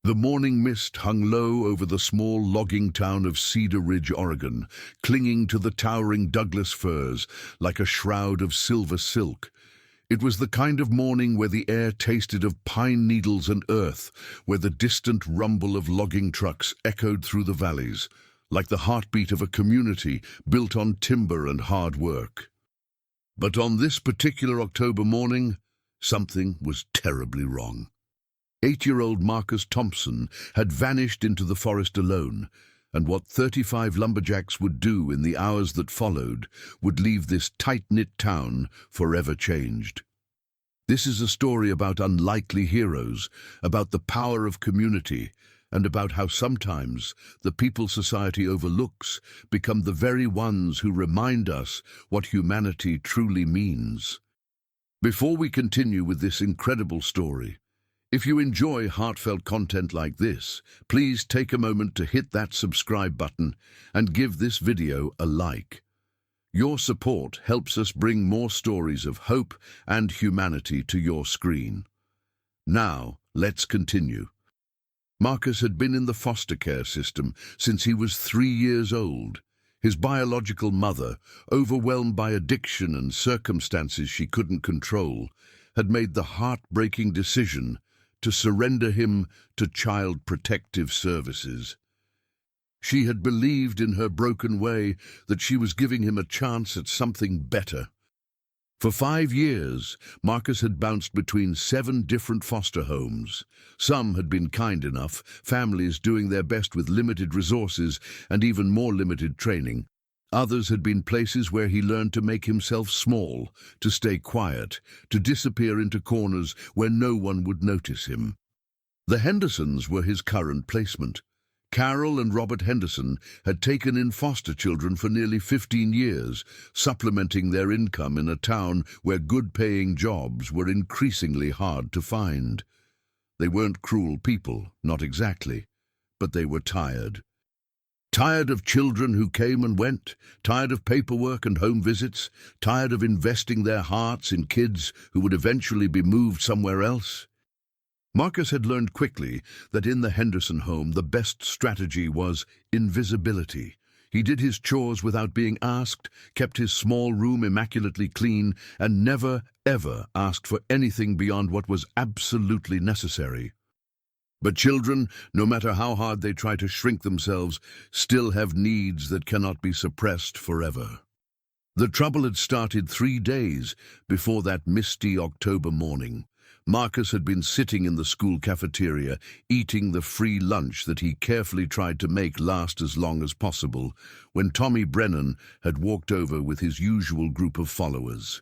The morning mist hung low over the small logging town of Cedar Ridge, Oregon, clinging to the towering Douglas firs like a shroud of silver silk. It was the kind of morning where the air tasted of pine needles and earth, where the distant rumble of logging trucks echoed through the valleys, like the heartbeat of a community built on timber and hard work. But on this particular October morning, something was terribly wrong. 8-year-old Marcus Thompson had vanished into the forest alone, and what 35 lumberjacks would do in the hours that followed would leave this tight-knit town forever changed. This is a story about unlikely heroes, about the power of community, and about how sometimes the people society overlooks become the very ones who remind us what humanity truly means. Before we continue with this incredible story, if you enjoy heartfelt content like this, please take a moment to hit that subscribe button and give this video a like. Your support helps us bring more stories of hope and humanity to your screen. Now, let's continue. Marcus had been in the foster care system since he was 3 years old. His biological mother, overwhelmed by addiction and circumstances she couldn't control, had made the heartbreaking decision to surrender him to Child Protective Services. She had believed in her broken way that she was giving him a chance at something better. For 5 years, Marcus had bounced between 7 different foster homes. Some had been kind enough, families doing their best with limited resources and even more limited training. Others had been places where he learned to make himself small, to stay quiet, to disappear into corners where no one would notice him. The Hendersons were his current placement. Carol and Robert Henderson had taken in foster children for nearly 15 years, supplementing their income in a town where good-paying jobs were increasingly hard to find. They weren't cruel people, not exactly, but they were tired. Tired of children who came and went, tired of paperwork and home visits, tired of investing their hearts in kids who would eventually be moved somewhere else. Marcus had learned quickly that in the Henderson home the best strategy was invisibility. He did his chores without being asked, kept his small room immaculately clean, and never, ever asked for anything beyond what was absolutely necessary. But children, no matter how hard they try to shrink themselves, still have needs that cannot be suppressed forever. The trouble had started 3 days before that misty October morning. Marcus had been sitting in the school cafeteria, eating the free lunch that he carefully tried to make last as long as possible, when Tommy Brennan had walked over with his usual group of followers.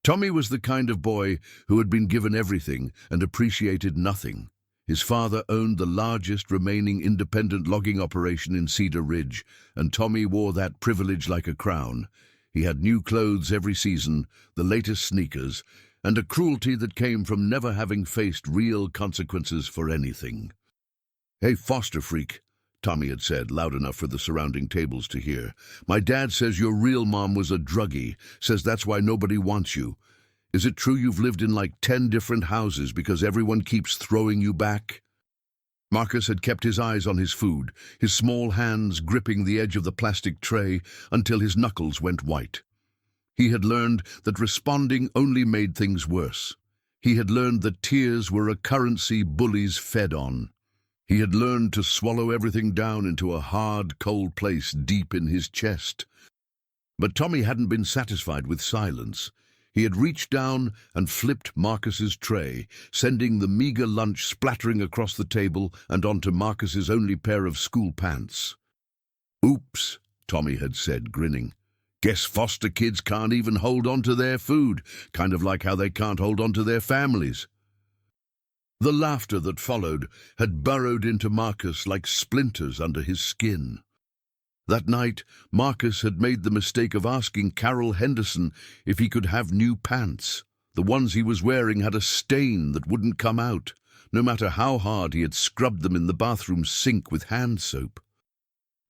Tommy was the kind of boy who had been given everything and appreciated nothing. His father owned the largest remaining independent logging operation in Cedar Ridge, and Tommy wore that privilege like a crown. He had new clothes every season, the latest sneakers, and a cruelty that came from never having faced real consequences for anything. "Hey, foster freak," Tommy had said, loud enough for the surrounding tables to hear. "My dad says your real mom was a druggie, says that's why nobody wants you. Is it true you've lived in like 10 different houses because everyone keeps throwing you back?" Marcus had kept his eyes on his food, his small hands gripping the edge of the plastic tray until his knuckles went white. He had learned that responding only made things worse. He had learned that tears were a currency bullies fed on. He had learned to swallow everything down into a hard, cold place deep in his chest. But Tommy hadn't been satisfied with silence. He had reached down and flipped Marcus's tray, sending the meager lunch splattering across the table and onto Marcus's only pair of school pants. "Oops," Tommy had said, grinning. "Guess foster kids can't even hold on to their food, kind of like how they can't hold on to their families." The laughter that followed had burrowed into Marcus like splinters under his skin. That night, Marcus had made the mistake of asking Carol Henderson if he could have new pants. The ones he was wearing had a stain that wouldn't come out, no matter how hard he had scrubbed them in the bathroom sink with hand soap.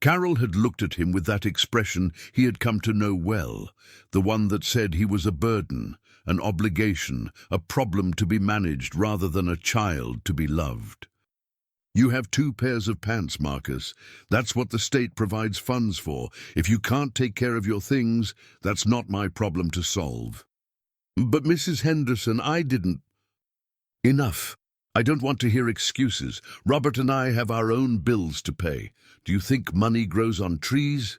Carol had looked at him with that expression he had come to know well, the one that said he was a burden, an obligation, a problem to be managed rather than a child to be loved. You have 2 pairs of pants, Marcus. That's what the state provides funds for. If you can't take care of your things, that's not my problem to solve. But Mrs. Henderson, I didn't. Enough. I don't want to hear excuses. Robert and I have our own bills to pay. Do you think money grows on trees?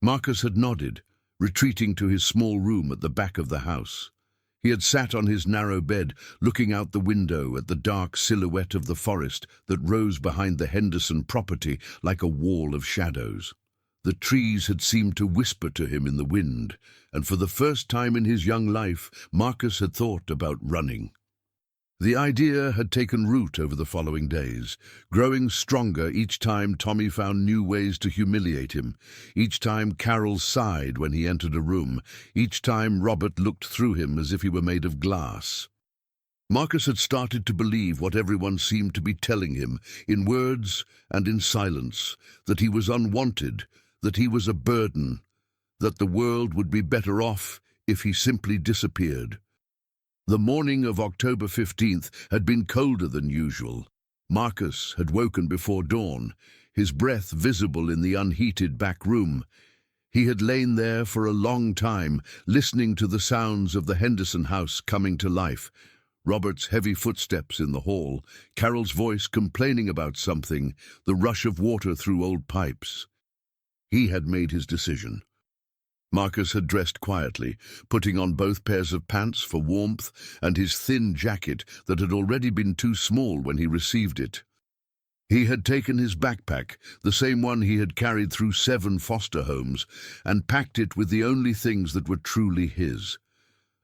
Marcus had nodded, retreating to his small room at the back of the house. He had sat on his narrow bed, looking out the window at the dark silhouette of the forest that rose behind the Henderson property like a wall of shadows. The trees had seemed to whisper to him in the wind, and for the first time in his young life, Marcus had thought about running. The idea had taken root over the following days, growing stronger each time Tommy found new ways to humiliate him, each time Carol sighed when he entered a room, each time Robert looked through him as if he were made of glass. Marcus had started to believe what everyone seemed to be telling him, in words and in silence, that he was unwanted, that he was a burden, that the world would be better off if he simply disappeared. The morning of October 15th had been colder than usual. Marcus had woken before dawn, his breath visible in the unheated back room. He had lain there for a long time, listening to the sounds of the Henderson house coming to life. Robert's heavy footsteps in the hall, Carol's voice complaining about something, the rush of water through old pipes. He had made his decision. Marcus had dressed quietly, putting on both pairs of pants for warmth and his thin jacket that had already been too small when he received it. He had taken his backpack, the same one he had carried through 7 foster homes, and packed it with the only things that were truly his.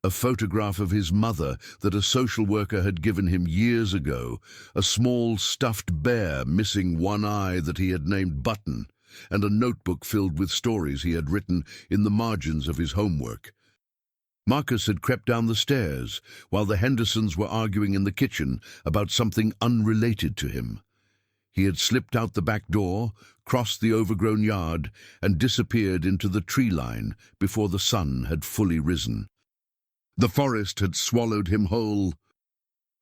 A photograph of his mother that a social worker had given him years ago, a small stuffed bear missing one eye that he had named Button, and a notebook filled with stories he had written in the margins of his homework. Marcus had crept down the stairs while the Hendersons were arguing in the kitchen about something unrelated to him. He had slipped out the back door, crossed the overgrown yard, and disappeared into the tree line before the sun had fully risen. The forest had swallowed him whole.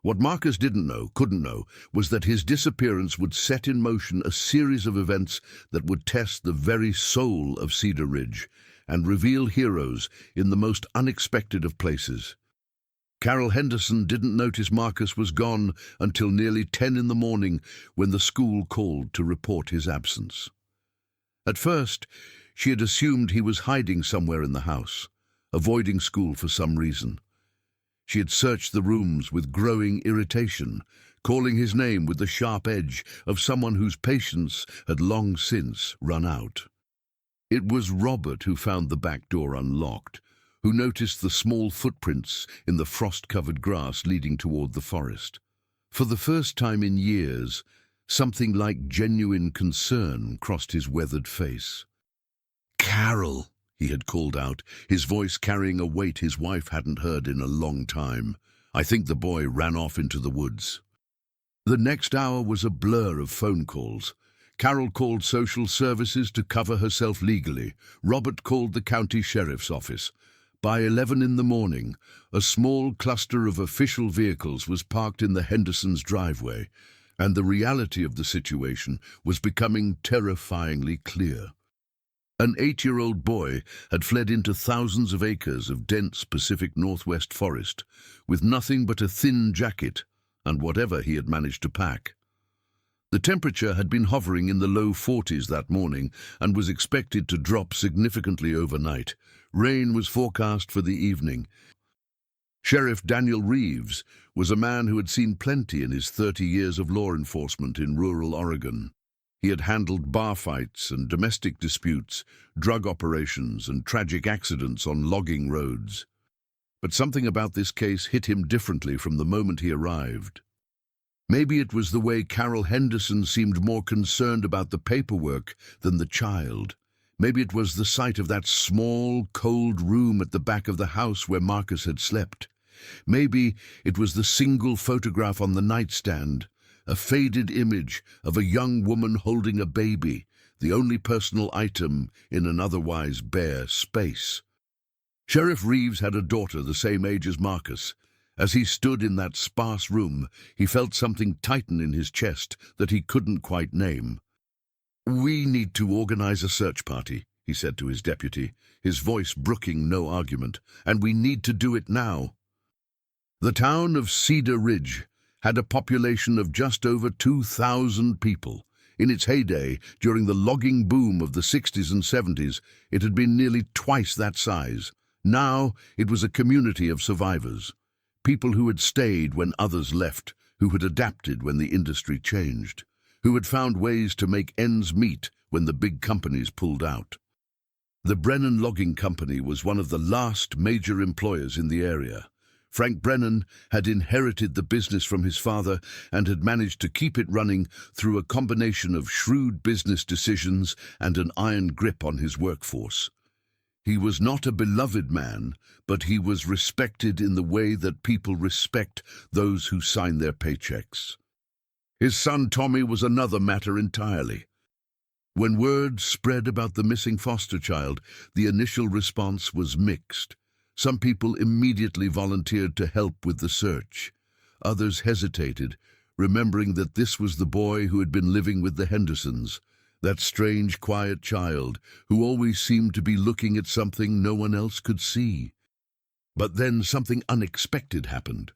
What Marcus didn't know, couldn't know, was that his disappearance would set in motion a series of events that would test the very soul of Cedar Ridge and reveal heroes in the most unexpected of places. Carol Henderson didn't notice Marcus was gone until nearly 10 in the morning when the school called to report his absence. At first, she had assumed he was hiding somewhere in the house, avoiding school for some reason. She had searched the rooms with growing irritation, calling his name with the sharp edge of someone whose patience had long since run out. It was Robert who found the back door unlocked, who noticed the small footprints in the frost-covered grass leading toward the forest. For the first time in years, something like genuine concern crossed his weathered face. "Carol!" he had called out, his voice carrying a weight his wife hadn't heard in a long time. I think the boy ran off into the woods. The next hour was a blur of phone calls. Carol called social services to cover herself legally. Robert called the county sheriff's office. By 11 in the morning, a small cluster of official vehicles was parked in the Hendersons' driveway, and the reality of the situation was becoming terrifyingly clear. An 8-year-old boy had fled into thousands of acres of dense Pacific Northwest forest, with nothing but a thin jacket and whatever he had managed to pack. The temperature had been hovering in the low 40s that morning and was expected to drop significantly overnight. Rain was forecast for the evening. Sheriff Daniel Reeves was a man who had seen plenty in his 30 years of law enforcement in rural Oregon. He had handled bar fights and domestic disputes, drug operations and tragic accidents on logging roads. But something about this case hit him differently from the moment he arrived. Maybe it was the way Carol Henderson seemed more concerned about the paperwork than the child. Maybe it was the sight of that small, cold room at the back of the house where Marcus had slept. Maybe it was the single photograph on the nightstand, a faded image of a young woman holding a baby, the only personal item in an otherwise bare space. Sheriff Reeves had a daughter the same age as Marcus, As he stood in that sparse room, he felt something tighten in his chest that he couldn't quite name. "We need to organize a search party," he said to his deputy, his voice brooking no argument, "and we need to do it now." The town of Cedar Ridge had a population of just over 2,000 people. In its heyday, during the logging boom of the 60s and 70s, it had been nearly twice that size. Now it was a community of survivors, people who had stayed when others left, who had adapted when the industry changed, who had found ways to make ends meet when the big companies pulled out. The Brennan Logging Company was one of the last major employers in the area. Frank Brennan had inherited the business from his father and had managed to keep it running through a combination of shrewd business decisions and an iron grip on his workforce. He was not a beloved man, but he was respected in the way that people respect those who sign their paychecks. His son Tommy was another matter entirely. When word spread about the missing foster child, the initial response was mixed. Some people immediately volunteered to help with the search. Others hesitated, remembering that this was the boy who had been living with the Hendersons, that strange, quiet child who always seemed to be looking at something no one else could see. But then something unexpected happened.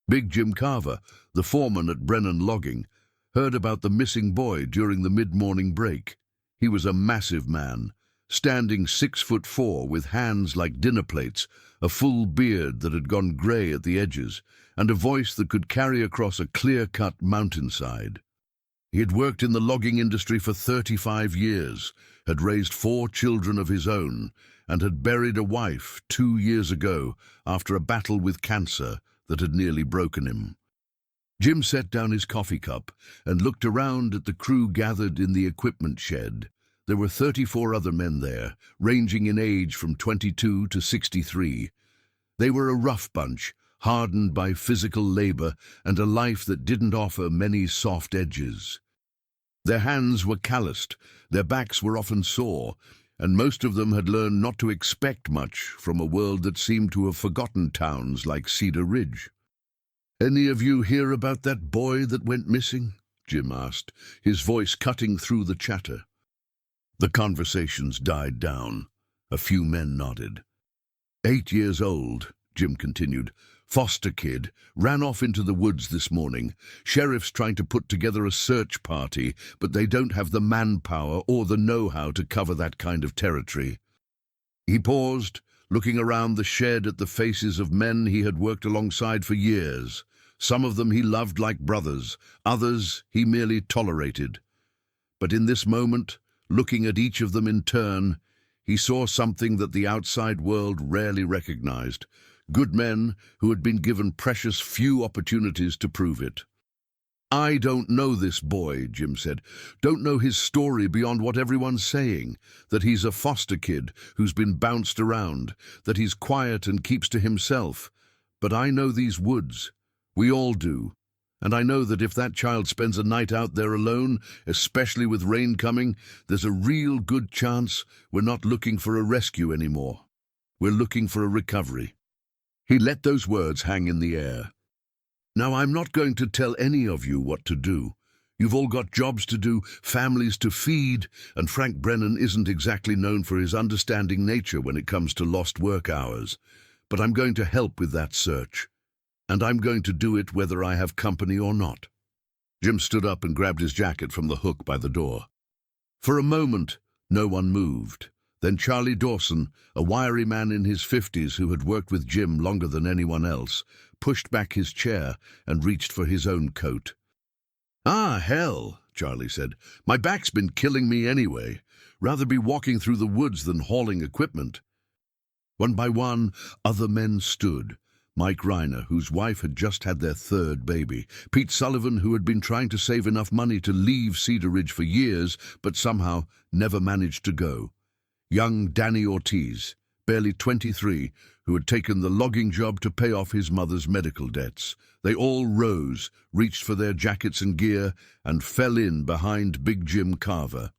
Big Jim Carver, the foreman at Brennan Logging, heard about the missing boy during the mid-morning break. He was a massive man, standing 6'4" with hands like dinner plates, a full beard that had gone grey at the edges, and a voice that could carry across a clear-cut mountainside. He had worked in the logging industry for 35 years, had raised 4 children of his own, and had buried a wife 2 years ago after a battle with cancer that had nearly broken him. Jim set down his coffee cup and looked around at the crew gathered in the equipment shed. There were 34 other men there, ranging in age from 22 to 63. They were a rough bunch, hardened by physical labor and a life that didn't offer many soft edges. Their hands were calloused, their backs were often sore, and most of them had learned not to expect much from a world that seemed to have forgotten towns like Cedar Ridge. "Any of you hear about that boy that went missing?" Jim asked, his voice cutting through the chatter. The conversations died down. A few men nodded. 8 years old, Jim continued. Foster kid, ran off into the woods this morning. Sheriff's trying to put together a search party, but they don't have the manpower or the know-how to cover that kind of territory. He paused, looking around the shed at the faces of men he had worked alongside for years. Some of them he loved like brothers, others he merely tolerated. But in this moment, looking at each of them in turn, he saw something that the outside world rarely recognized. Good men who had been given precious few opportunities to prove it. "I don't know this boy," Jim said. "Don't know his story beyond what everyone's saying, that he's a foster kid who's been bounced around, that he's quiet and keeps to himself. But I know these woods. We all do. And I know that if that child spends a night out there alone, especially with rain coming, there's a real good chance we're not looking for a rescue anymore. We're looking for a recovery." He let those words hang in the air. "Now, I'm not going to tell any of you what to do. You've all got jobs to do, families to feed, and Frank Brennan isn't exactly known for his understanding nature when it comes to lost work hours. But I'm going to help with that search. And I'm going to do it whether I have company or not." Jim stood up and grabbed his jacket from the hook by the door. For a moment, no one moved. Then Charlie Dawson, a wiry man in his 50s who had worked with Jim longer than anyone else, pushed back his chair and reached for his own coat. "Ah, hell," Charlie said. "My back's been killing me anyway. Rather be walking through the woods than hauling equipment." One by one, other men stood. Mike Reiner, whose wife had just had their 3rd baby. Pete Sullivan, who had been trying to save enough money to leave Cedar Ridge for years, but somehow never managed to go. Young Danny Ortiz, barely 23, who had taken the logging job to pay off his mother's medical debts. They all rose, reached for their jackets and gear, and fell in behind Big Jim Carver.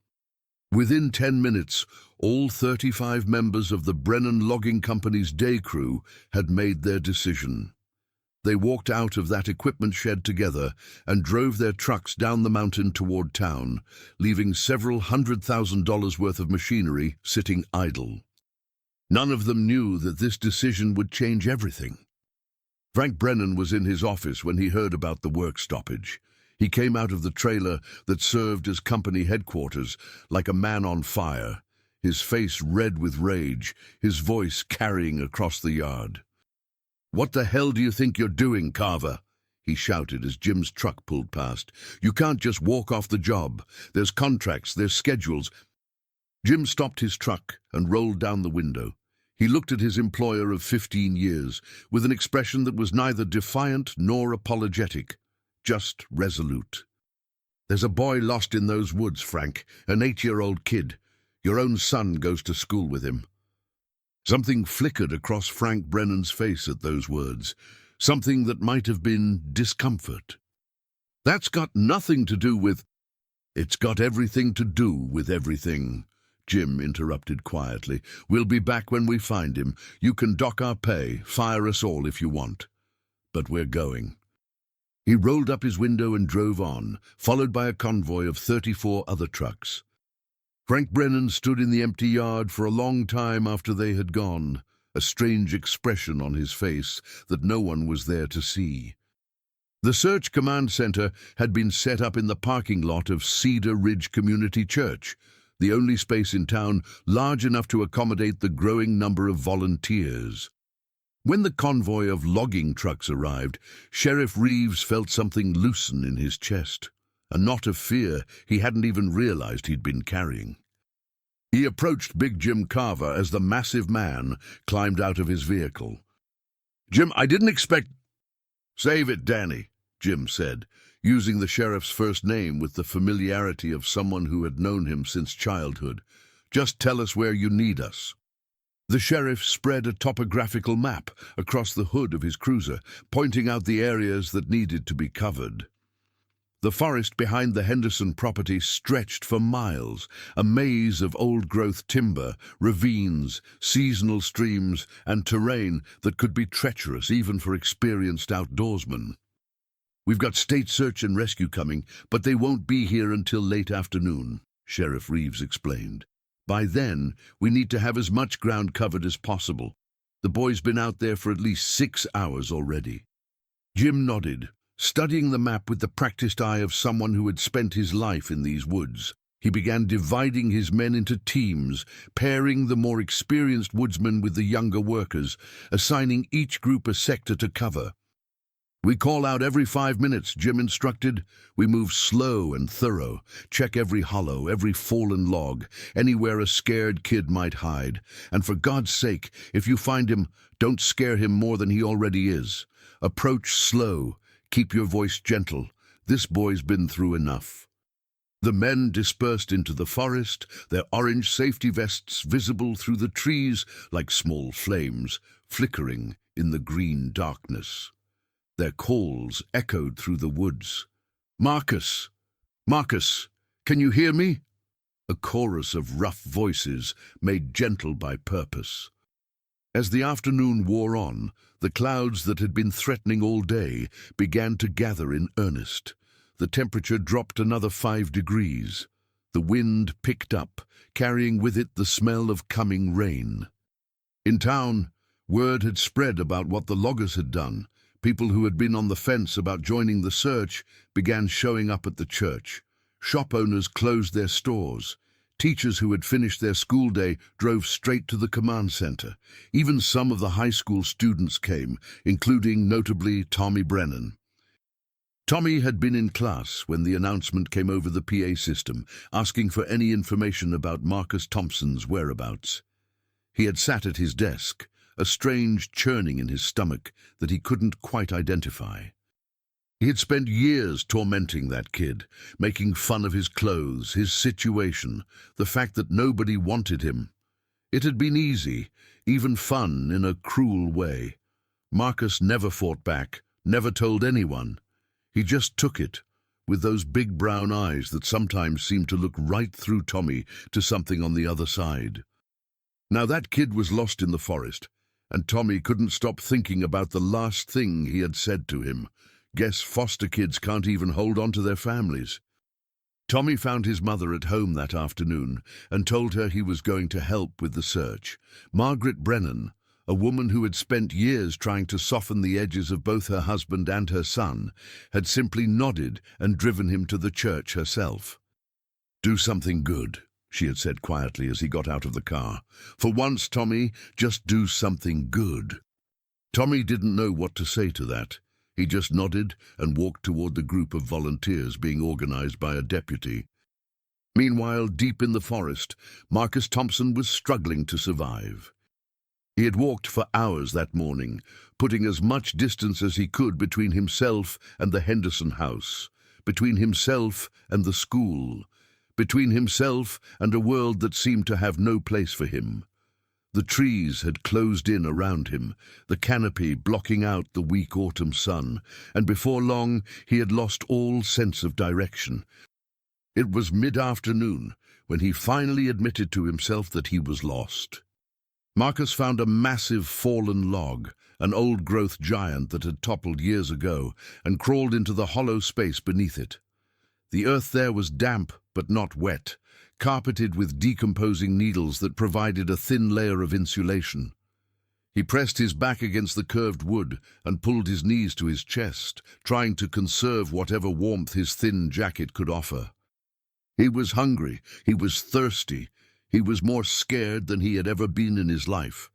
Within 10 minutes, all 35 members of the Brennan Logging Company's day crew had made their decision. They walked out of that equipment shed together and drove their trucks down the mountain toward town, leaving several $100,000 worth of machinery sitting idle. None of them knew that this decision would change everything. Frank Brennan was in his office when he heard about the work stoppage. He came out of the trailer that served as company headquarters like a man on fire, his face red with rage, his voice carrying across the yard. "What the hell do you think you're doing, Carver?" he shouted as Jim's truck pulled past. "You can't just walk off the job. There's contracts, there's schedules." Jim stopped his truck and rolled down the window. He looked at his employer of 15 years with an expression that was neither defiant nor apologetic, just resolute. "There's a boy lost in those woods, Frank, an 8-year-old kid. Your own son goes to school with him." Something flickered across Frank Brennan's face at those words, something that might have been discomfort. "That's got nothing to do with—" "It's got everything to do with everything," Jim interrupted quietly. "We'll be back when we find him. You can dock our pay, fire us all if you want. But we're going." He rolled up his window and drove on, followed by a convoy of 34 other trucks. Frank Brennan stood in the empty yard for a long time after they had gone, a strange expression on his face that no one was there to see. The Search Command Center had been set up in the parking lot of Cedar Ridge Community Church, the only space in town large enough to accommodate the growing number of volunteers. When the convoy of logging trucks arrived, Sheriff Reeves felt something loosen in his chest, a knot of fear he hadn't even realized he'd been carrying. He approached Big Jim Carver as the massive man climbed out of his vehicle. "Jim, I didn't expect—" "Save it, Danny," Jim said, using the sheriff's first name with the familiarity of someone who had known him since childhood. "Just tell us where you need us." The sheriff spread a topographical map across the hood of his cruiser, pointing out the areas that needed to be covered. The forest behind the Henderson property stretched for miles, a maze of old-growth timber, ravines, seasonal streams, and terrain that could be treacherous even for experienced outdoorsmen. "We've got state search and rescue coming, but they won't be here until late afternoon," Sheriff Reeves explained. "By then, we need to have as much ground covered as possible. The boy's been out there for at least 6 hours already." Jim nodded, studying the map with the practiced eye of someone who had spent his life in these woods. He began dividing his men into teams, pairing the more experienced woodsmen with the younger workers, assigning each group a sector to cover. "We call out every 5 minutes," Jim instructed. "We move slow and thorough, check every hollow, every fallen log, anywhere a scared kid might hide. And for God's sake, if you find him, don't scare him more than he already is. Approach slow. Keep your voice gentle. This boy's been through enough." The men dispersed into the forest, their orange safety vests visible through the trees like small flames, flickering in the green darkness. Their calls echoed through the woods. "Marcus! Marcus! Can you hear me?" A chorus of rough voices made gentle by purpose. As the afternoon wore on, the clouds that had been threatening all day began to gather in earnest. The temperature dropped another 5 degrees. The wind picked up, carrying with it the smell of coming rain. In town, word had spread about what the loggers had done. People who had been on the fence about joining the search began showing up at the church. Shop owners closed their stores. Teachers who had finished their school day drove straight to the command center. Even some of the high school students came, including notably Tommy Brennan. Tommy had been in class when the announcement came over the PA system, asking for any information about Marcus Thompson's whereabouts. He had sat at his desk, a strange churning in his stomach that he couldn't quite identify. He had spent years tormenting that kid, making fun of his clothes, his situation, the fact that nobody wanted him. It had been easy, even fun in a cruel way. Marcus never fought back, never told anyone. He just took it, with those big brown eyes that sometimes seemed to look right through Tommy to something on the other side. Now that kid was lost in the forest, and Tommy couldn't stop thinking about the last thing he had said to him. Guess foster kids can't even hold on to their families. Tommy found his mother at home that afternoon and told her he was going to help with the search. Margaret Brennan, a woman who had spent years trying to soften the edges of both her husband and her son, had simply nodded and driven him to the church herself. "Do something good," she had said quietly as he got out of the car. "For once, Tommy, just do something good." Tommy didn't know what to say to that. He just nodded and walked toward the group of volunteers being organized by a deputy. Meanwhile, deep in the forest, Marcus Thompson was struggling to survive. He had walked for hours that morning, putting as much distance as he could between himself and the Henderson house, between himself and the school, between himself and a world that seemed to have no place for him. The trees had closed in around him, the canopy blocking out the weak autumn sun, and before long he had lost all sense of direction. It was mid-afternoon when he finally admitted to himself that he was lost. Marcus found a massive fallen log, an old-growth giant that had toppled years ago, and crawled into the hollow space beneath it. The earth there was damp but not wet, carpeted with decomposing needles that provided a thin layer of insulation. He pressed his back against the curved wood and pulled his knees to his chest, trying to conserve whatever warmth his thin jacket could offer. He was hungry, he was thirsty, he was more scared than he had ever been in his life.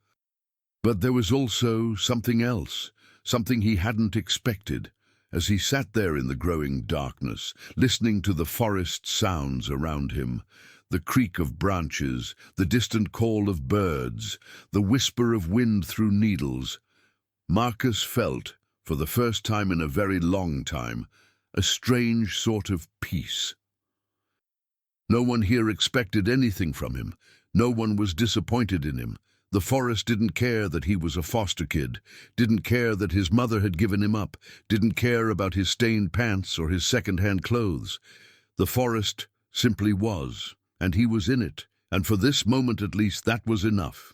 But there was also something else, something he hadn't expected. As he sat there in the growing darkness, listening to the forest sounds around him, the creak of branches, the distant call of birds, the whisper of wind through needles, Marcus felt, for the first time in a very long time, a strange sort of peace. No one here expected anything from him. No one was disappointed in him. The forest didn't care that he was a foster kid, didn't care that his mother had given him up, didn't care about his stained pants or his second-hand clothes. The forest simply was, and he was in it, and for this moment at least that was enough.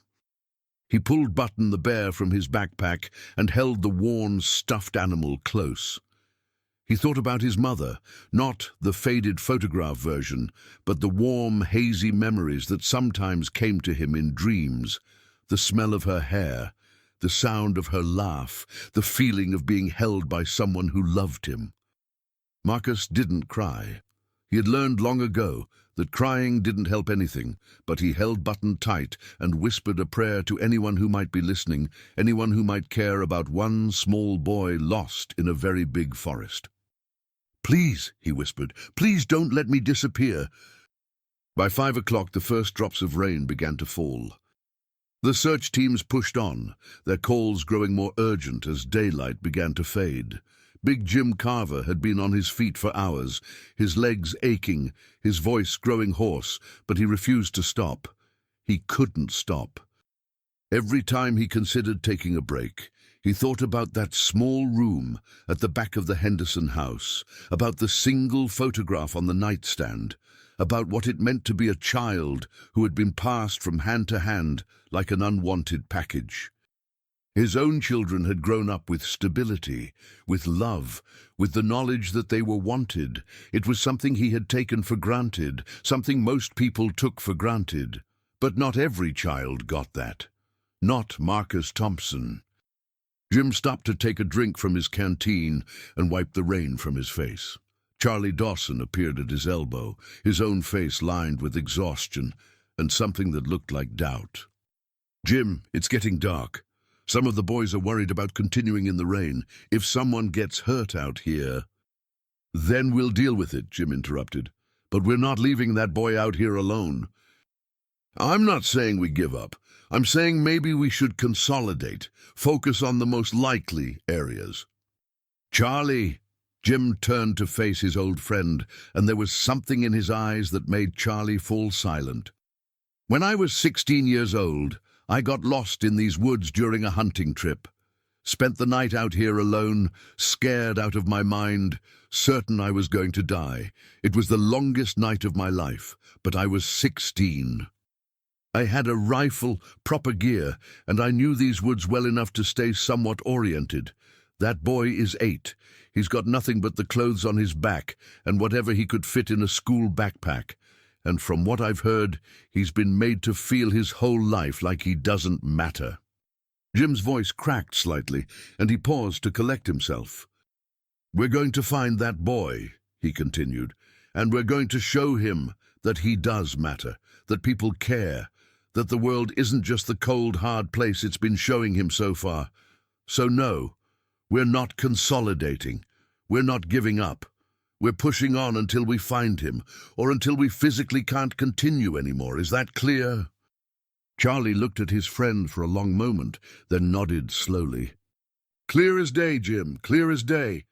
He pulled Button the bear from his backpack and held the worn, stuffed animal close. He thought about his mother, not the faded photograph version, but the warm, hazy memories that sometimes came to him in dreams. The smell of her hair, the sound of her laugh, the feeling of being held by someone who loved him. Marcus didn't cry. He had learned long ago that crying didn't help anything, but he held Button tight and whispered a prayer to anyone who might be listening, anyone who might care about one small boy lost in a very big forest. "Please," he whispered, "please don't let me disappear." By 5 o'clock, the first drops of rain began to fall. The search teams pushed on, their calls growing more urgent as daylight began to fade. Big Jim Carver had been on his feet for hours, his legs aching, his voice growing hoarse, but he refused to stop. He couldn't stop. Every time he considered taking a break, he thought about that small room at the back of the Henderson house, about the single photograph on the nightstand, about what it meant to be a child who had been passed from hand to hand like an unwanted package. His own children had grown up with stability, with love, with the knowledge that they were wanted. It was something he had taken for granted, something most people took for granted. But not every child got that. Not Marcus Thompson. Jim stopped to take a drink from his canteen and wiped the rain from his face. Charlie Dawson appeared at his elbow, his own face lined with exhaustion and something that looked like doubt. "Jim, it's getting dark. Some of the boys are worried about continuing in the rain. If someone gets hurt out here—" "Then we'll deal with it," Jim interrupted. "But we're not leaving that boy out here alone." "I'm not saying we give up. I'm saying maybe we should consolidate, focus on the most likely areas." "Charlie!" Jim turned to face his old friend, and there was something in his eyes that made Charlie fall silent. "When I was 16 years old, I got lost in these woods during a hunting trip. Spent the night out here alone, scared out of my mind, certain I was going to die. It was the longest night of my life, but I was 16. I had a rifle, proper gear, and I knew these woods well enough to stay somewhat oriented. That boy is 8. He's got nothing but the clothes on his back and whatever he could fit in a school backpack. And from what I've heard, he's been made to feel his whole life like he doesn't matter." Jim's voice cracked slightly, and he paused to collect himself. "We're going to find that boy," he continued, "and we're going to show him that he does matter, that people care, that the world isn't just the cold, hard place it's been showing him so far. So no, we're not consolidating. We're not giving up. We're pushing on until we find him, or until we physically can't continue anymore. Is that clear?" Charlie looked at his friend for a long moment, then nodded slowly. "Clear as day, Jim, clear as day."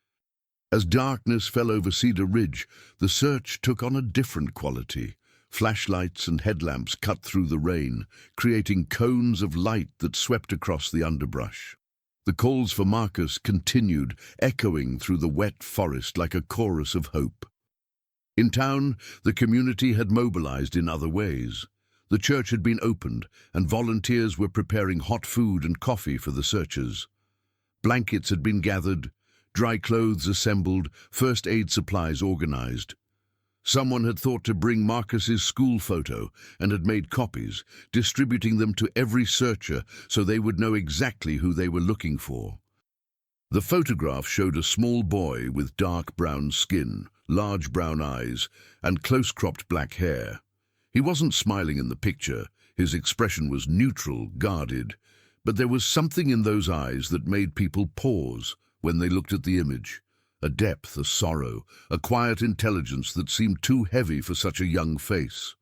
As darkness fell over Cedar Ridge, the search took on a different quality. Flashlights and headlamps cut through the rain, creating cones of light that swept across the underbrush. The calls for Marcus continued, echoing through the wet forest like a chorus of hope. In town, the community had mobilized in other ways. The church had been opened, and volunteers were preparing hot food and coffee for the searchers. Blankets had been gathered, dry clothes assembled, first aid supplies organized. Someone had thought to bring Marcus's school photo and had made copies, distributing them to every searcher so they would know exactly who they were looking for. The photograph showed a small boy with dark brown skin, large brown eyes, and close-cropped black hair. He wasn't smiling in the picture. His expression was neutral, guarded, but there was something in those eyes that made people pause when they looked at the image. A depth, a sorrow, a quiet intelligence that seemed too heavy for such a young face.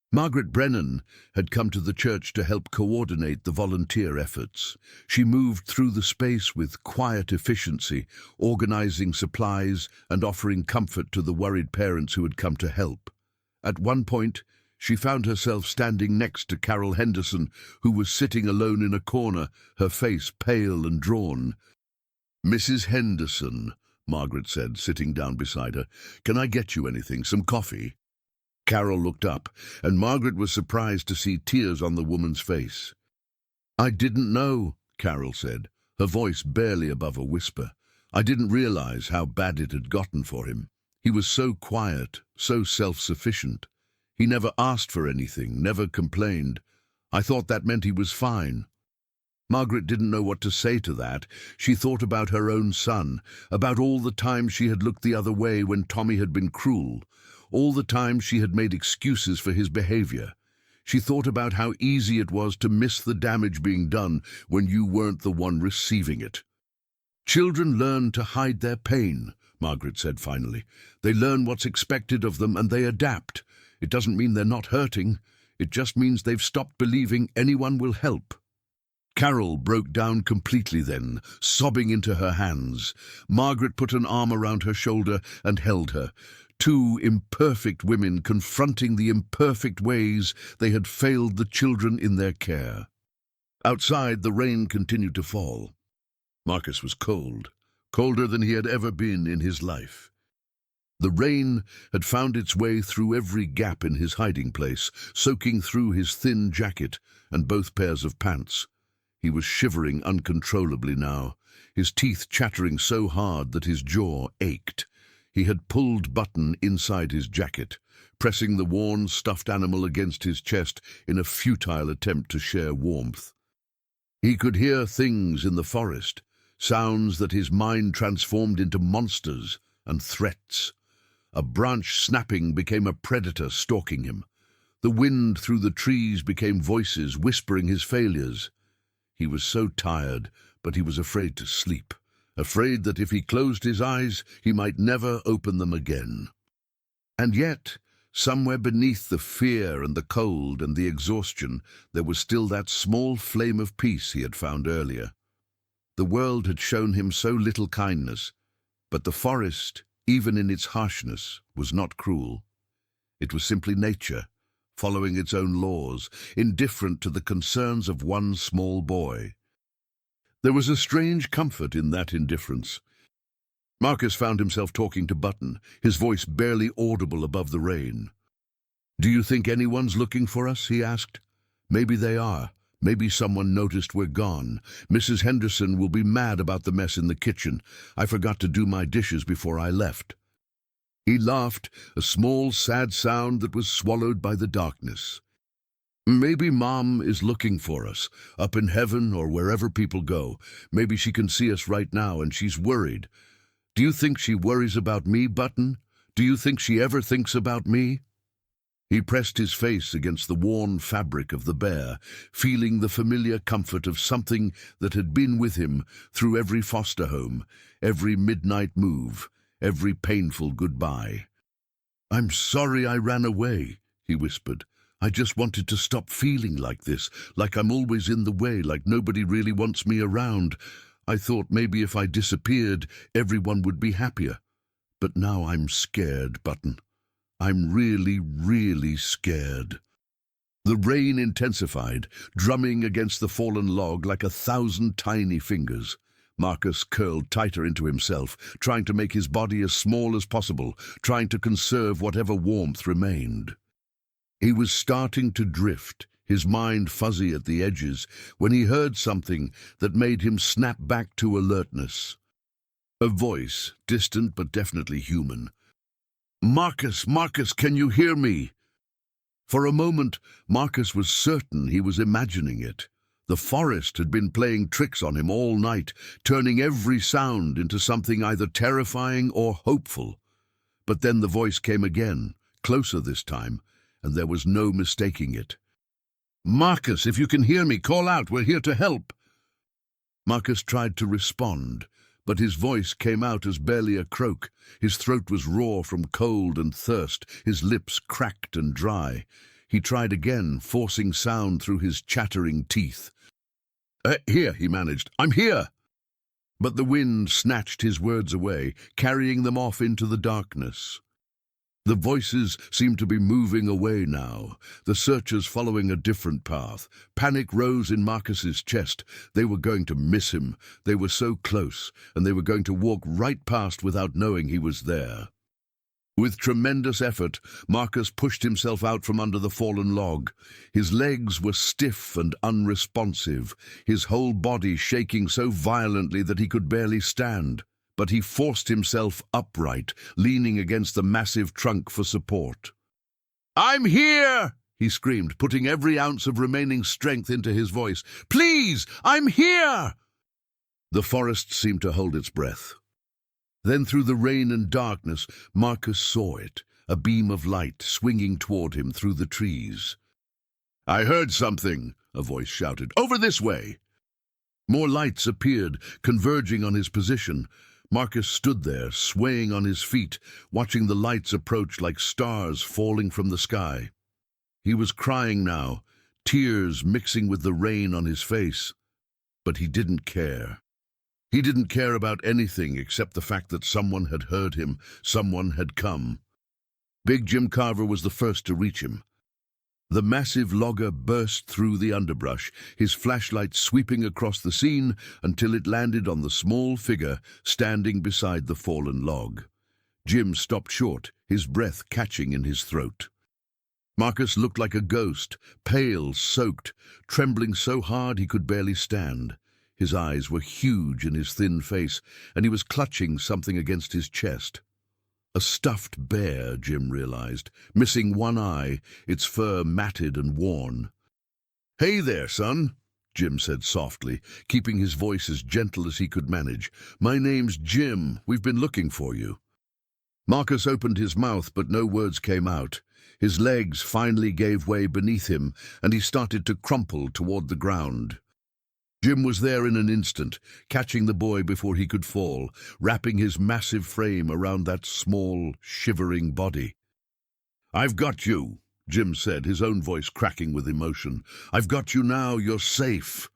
Margaret Brennan had come to the church to help coordinate the volunteer efforts. She moved through the space with quiet efficiency, organizing supplies and offering comfort to the worried parents who had come to help. At one point, she found herself standing next to Carol Henderson, who was sitting alone in a corner, her face pale and drawn. "Mrs. Henderson," Margaret said, sitting down beside her, "can I get you anything, some coffee?" Carol looked up, and Margaret was surprised to see tears on the woman's face. "I didn't know," Carol said, her voice barely above a whisper. "I didn't realize how bad it had gotten for him. He was so quiet, so self-sufficient. He never asked for anything, never complained. I thought that meant he was fine." Margaret didn't know what to say to that. She thought about her own son, about all the times she had looked the other way when Tommy had been cruel, all the times she had made excuses for his behavior. She thought about how easy it was to miss the damage being done when you weren't the one receiving it. "Children learn to hide their pain," Margaret said finally. "They learn what's expected of them and they adapt. It doesn't mean they're not hurting. It just means they've stopped believing anyone will help." Carol broke down completely then, sobbing into her hands. Margaret put an arm around her shoulder and held her. Two imperfect women confronting the imperfect ways they had failed the children in their care. Outside, the rain continued to fall. Marcus was cold, colder than he had ever been in his life. The rain had found its way through every gap in his hiding place, soaking through his thin jacket and both pairs of pants. He was shivering uncontrollably now, his teeth chattering so hard that his jaw ached. He had pulled button inside his jacket, pressing the worn stuffed animal against his chest in a futile attempt to share warmth. He could hear things in the forest, sounds that his mind transformed into monsters and threats. A branch snapping became a predator stalking him. The wind through the trees became voices whispering his failures. He was so tired, but he was afraid to sleep, afraid that if he closed his eyes, he might never open them again. And yet, somewhere beneath the fear and the cold and the exhaustion, there was still that small flame of peace he had found earlier. The world had shown him so little kindness, but the forest, even in its harshness, was not cruel. It was simply nature, following its own laws, indifferent to the concerns of one small boy. There was a strange comfort in that indifference. Marcus found himself talking to Button, his voice barely audible above the rain. "Do you think anyone's looking for us?" he asked. Maybe they are. Maybe someone noticed we're gone. Mrs. Henderson will be mad about the mess in the kitchen. I forgot to do my dishes before I left." He laughed, a small, sad sound that was swallowed by the darkness. "Maybe Mom is looking for us, up in heaven or wherever people go. Maybe she can see us right now and she's worried. Do you think she worries about me, Button? Do you think she ever thinks about me?" He pressed his face against the worn fabric of the bear, feeling the familiar comfort of something that had been with him through every foster home, every midnight move, every painful goodbye. "I'm sorry I ran away," he whispered. "I just wanted to stop feeling like this, like I'm always in the way, like nobody really wants me around. I thought maybe if I disappeared, everyone would be happier. But now I'm scared, Button. I'm really, really scared." The rain intensified, drumming against the fallen log like 1,000 tiny fingers. Marcus curled tighter into himself, trying to make his body as small as possible, trying to conserve whatever warmth remained. He was starting to drift, his mind fuzzy at the edges, when he heard something that made him snap back to alertness. A voice, distant but definitely human. "Marcus, Marcus, can you hear me?" For a moment, Marcus was certain he was imagining it. The forest had been playing tricks on him all night, turning every sound into something either terrifying or hopeful. But then the voice came again, closer this time, and there was no mistaking it. "Marcus, if you can hear me, call out. We're here to help." Marcus tried to respond, but his voice came out as barely a croak. His throat was raw from cold and thirst, his lips cracked and dry. He tried again, forcing sound through his chattering teeth. "Here," he managed. "I'm here." But the wind snatched his words away, carrying them off into the darkness. The voices seemed to be moving away now, the searchers following a different path. Panic rose in Marcus's chest. They were going to miss him. They were so close, and they were going to walk right past without knowing he was there. With tremendous effort, Marcus pushed himself out from under the fallen log. His legs were stiff and unresponsive, his whole body shaking so violently that he could barely stand. But he forced himself upright, leaning against the massive trunk for support. "I'm here!" he screamed, putting every ounce of remaining strength into his voice. "Please, I'm here!" The forest seemed to hold its breath. Then through the rain and darkness, Marcus saw it, a beam of light swinging toward him through the trees. "I heard something," a voice shouted. "Over this way!" More lights appeared, converging on his position. Marcus stood there, swaying on his feet, watching the lights approach like stars falling from the sky. He was crying now, tears mixing with the rain on his face. But he didn't care. He didn't care about anything except the fact that someone had heard him, someone had come. Big Jim Carver was the first to reach him. The massive logger burst through the underbrush, his flashlight sweeping across the scene until it landed on the small figure standing beside the fallen log. Jim stopped short, his breath catching in his throat. Marcus looked like a ghost, pale, soaked, trembling so hard he could barely stand. His eyes were huge in his thin face, and he was clutching something against his chest. A stuffed bear, Jim realized, missing one eye, its fur matted and worn. "Hey there, son," Jim said softly, keeping his voice as gentle as he could manage. "My name's Jim. We've been looking for you." Marcus opened his mouth, but no words came out. His legs finally gave way beneath him, and he started to crumple toward the ground. Jim was there in an instant, catching the boy before he could fall, wrapping his massive frame around that small, shivering body. "I've got you," Jim said, his own voice cracking with emotion. "I've got you now. You're safe."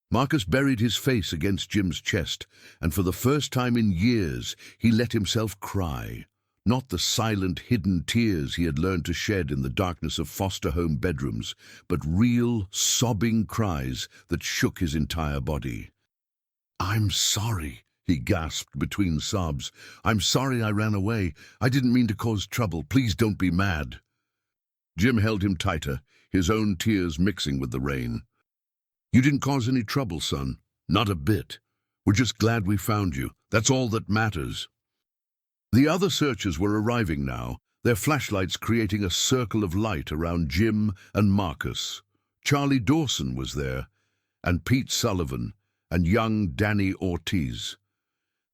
Marcus buried his face against Jim's chest, and for the first time in years, he let himself cry. Not the silent, hidden tears he had learned to shed in the darkness of foster home bedrooms, but real, sobbing cries that shook his entire body. "I'm sorry," he gasped between sobs. "I'm sorry I ran away. I didn't mean to cause trouble. Please don't be mad." Jim held him tighter, his own tears mixing with the rain. "You didn't cause any trouble, son. Not a bit. We're just glad we found you. That's all that matters." The other searchers were arriving now, their flashlights creating a circle of light around Jim and Marcus. Charlie Dawson was there, and Pete Sullivan, and young Danny Ortiz.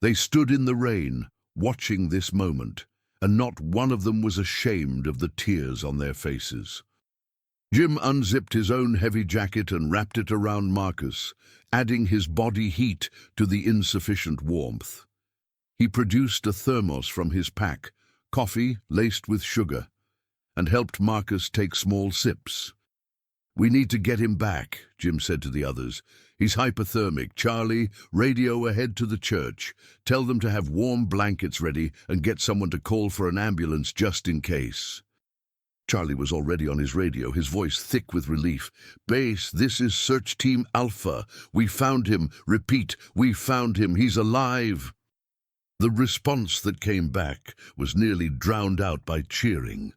They stood in the rain, watching this moment, and not one of them was ashamed of the tears on their faces. Jim unzipped his own heavy jacket and wrapped it around Marcus, adding his body heat to the insufficient warmth. He produced a thermos from his pack, coffee laced with sugar, and helped Marcus take small sips. "We need to get him back," Jim said to the others. "He's hypothermic. Charlie, radio ahead to the church. Tell them to have warm blankets ready and get someone to call for an ambulance just in case." Charlie was already on his radio, his voice thick with relief. "Base, this is Search Team Alpha. We found him. Repeat, we found him. He's alive." The response that came back was nearly drowned out by cheering.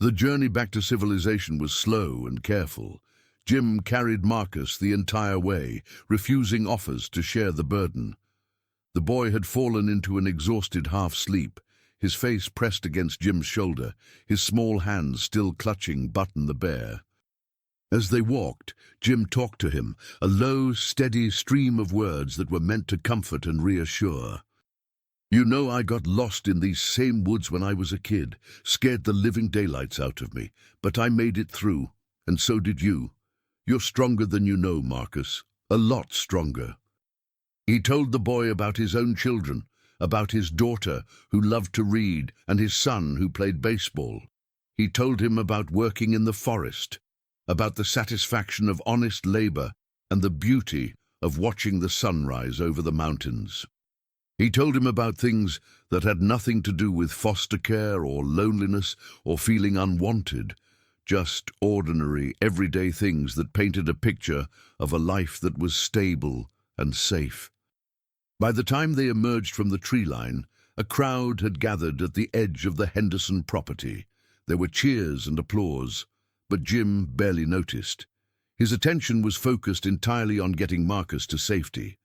The journey back to civilization was slow and careful. Jim carried Marcus the entire way, refusing offers to share the burden. The boy had fallen into an exhausted half-sleep, his face pressed against Jim's shoulder, his small hands still clutching Button the bear. As they walked, Jim talked to him, a low, steady stream of words that were meant to comfort and reassure. "You know, I got lost in these same woods when I was a kid, scared the living daylights out of me, but I made it through, and so did you. You're stronger than you know, Marcus, a lot stronger." He told the boy about his own children, about his daughter who loved to read and his son who played baseball. He told him about working in the forest, about the satisfaction of honest labor and the beauty of watching the sunrise over the mountains. He told him about things that had nothing to do with foster care or loneliness or feeling unwanted, just ordinary, everyday things that painted a picture of a life that was stable and safe. By the time they emerged from the tree line, a crowd had gathered at the edge of the Henderson property. There were cheers and applause, but Jim barely noticed. His attention was focused entirely on getting Marcus to safety.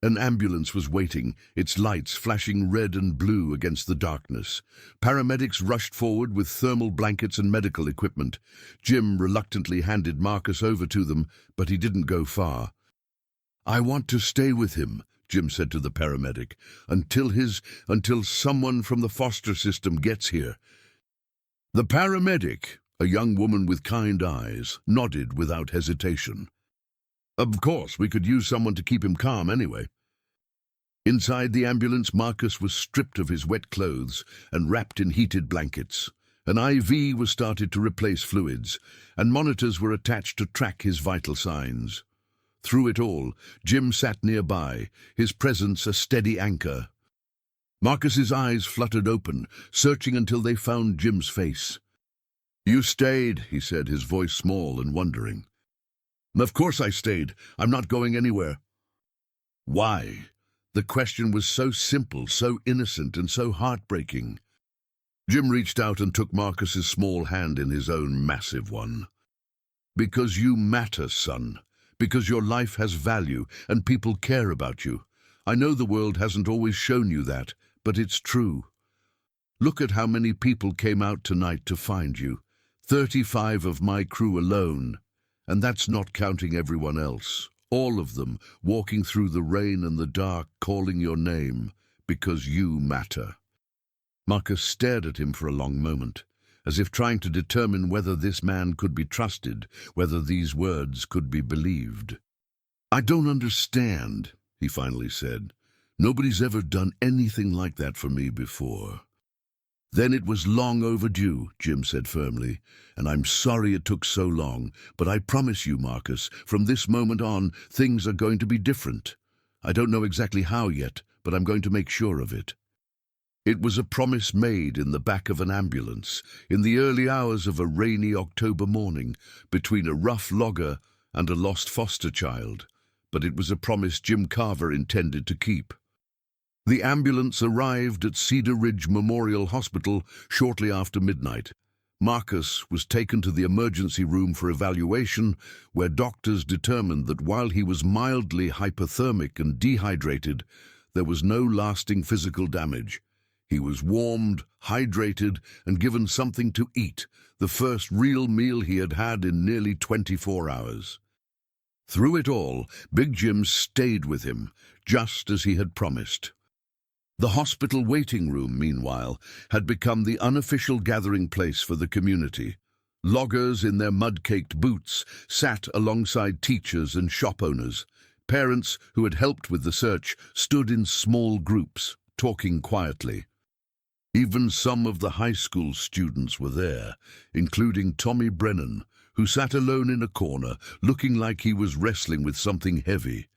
An ambulance was waiting, its lights flashing red and blue against the darkness. Paramedics rushed forward with thermal blankets and medical equipment. Jim reluctantly handed Marcus over to them, but he didn't go far. "I want to stay with him," Jim said to the paramedic, until someone from the foster system gets here." The paramedic, a young woman with kind eyes, nodded without hesitation. "Of course, we could use someone to keep him calm anyway." Inside the ambulance, Marcus was stripped of his wet clothes and wrapped in heated blankets. An IV was started to replace fluids, and monitors were attached to track his vital signs. Through it all, Jim sat nearby, his presence a steady anchor. Marcus's eyes fluttered open, searching until they found Jim's face. "You stayed," he said, his voice small and wondering. "Of course I stayed. I'm not going anywhere." "Why?" The question was so simple, so innocent, and so heartbreaking. Jim reached out and took Marcus's small hand in his own massive one. "Because you matter, son. Because your life has value and people care about you. I know the world hasn't always shown you that, but it's true. Look at how many people came out tonight to find you. 35 of my crew alone. And that's not counting everyone else. All of them walking through the rain and the dark, calling your name, because you matter." Marcus stared at him for a long moment, as if trying to determine whether this man could be trusted, whether these words could be believed. "I don't understand," he finally said. "Nobody's ever done anything like that for me before." "Then it was long overdue," Jim said firmly, "and I'm sorry it took so long, but I promise you, Marcus, from this moment on, things are going to be different. I don't know exactly how yet, but I'm going to make sure of it." It was a promise made in the back of an ambulance, in the early hours of a rainy October morning, between a rough logger and a lost foster child, but it was a promise Jim Carver intended to keep. The ambulance arrived at Cedar Ridge Memorial Hospital shortly after midnight. Marcus was taken to the emergency room for evaluation, where doctors determined that while he was mildly hypothermic and dehydrated, there was no lasting physical damage. He was warmed, hydrated, and given something to eat, the first real meal he had had in nearly 24 hours. Through it all, Big Jim stayed with him, just as he had promised. The hospital waiting room, meanwhile, had become the unofficial gathering place for the community. Loggers in their mud-caked boots sat alongside teachers and shop owners. Parents who had helped with the search stood in small groups, talking quietly. Even some of the high school students were there, including Tommy Brennan, who sat alone in a corner, looking like he was wrestling with something heavy.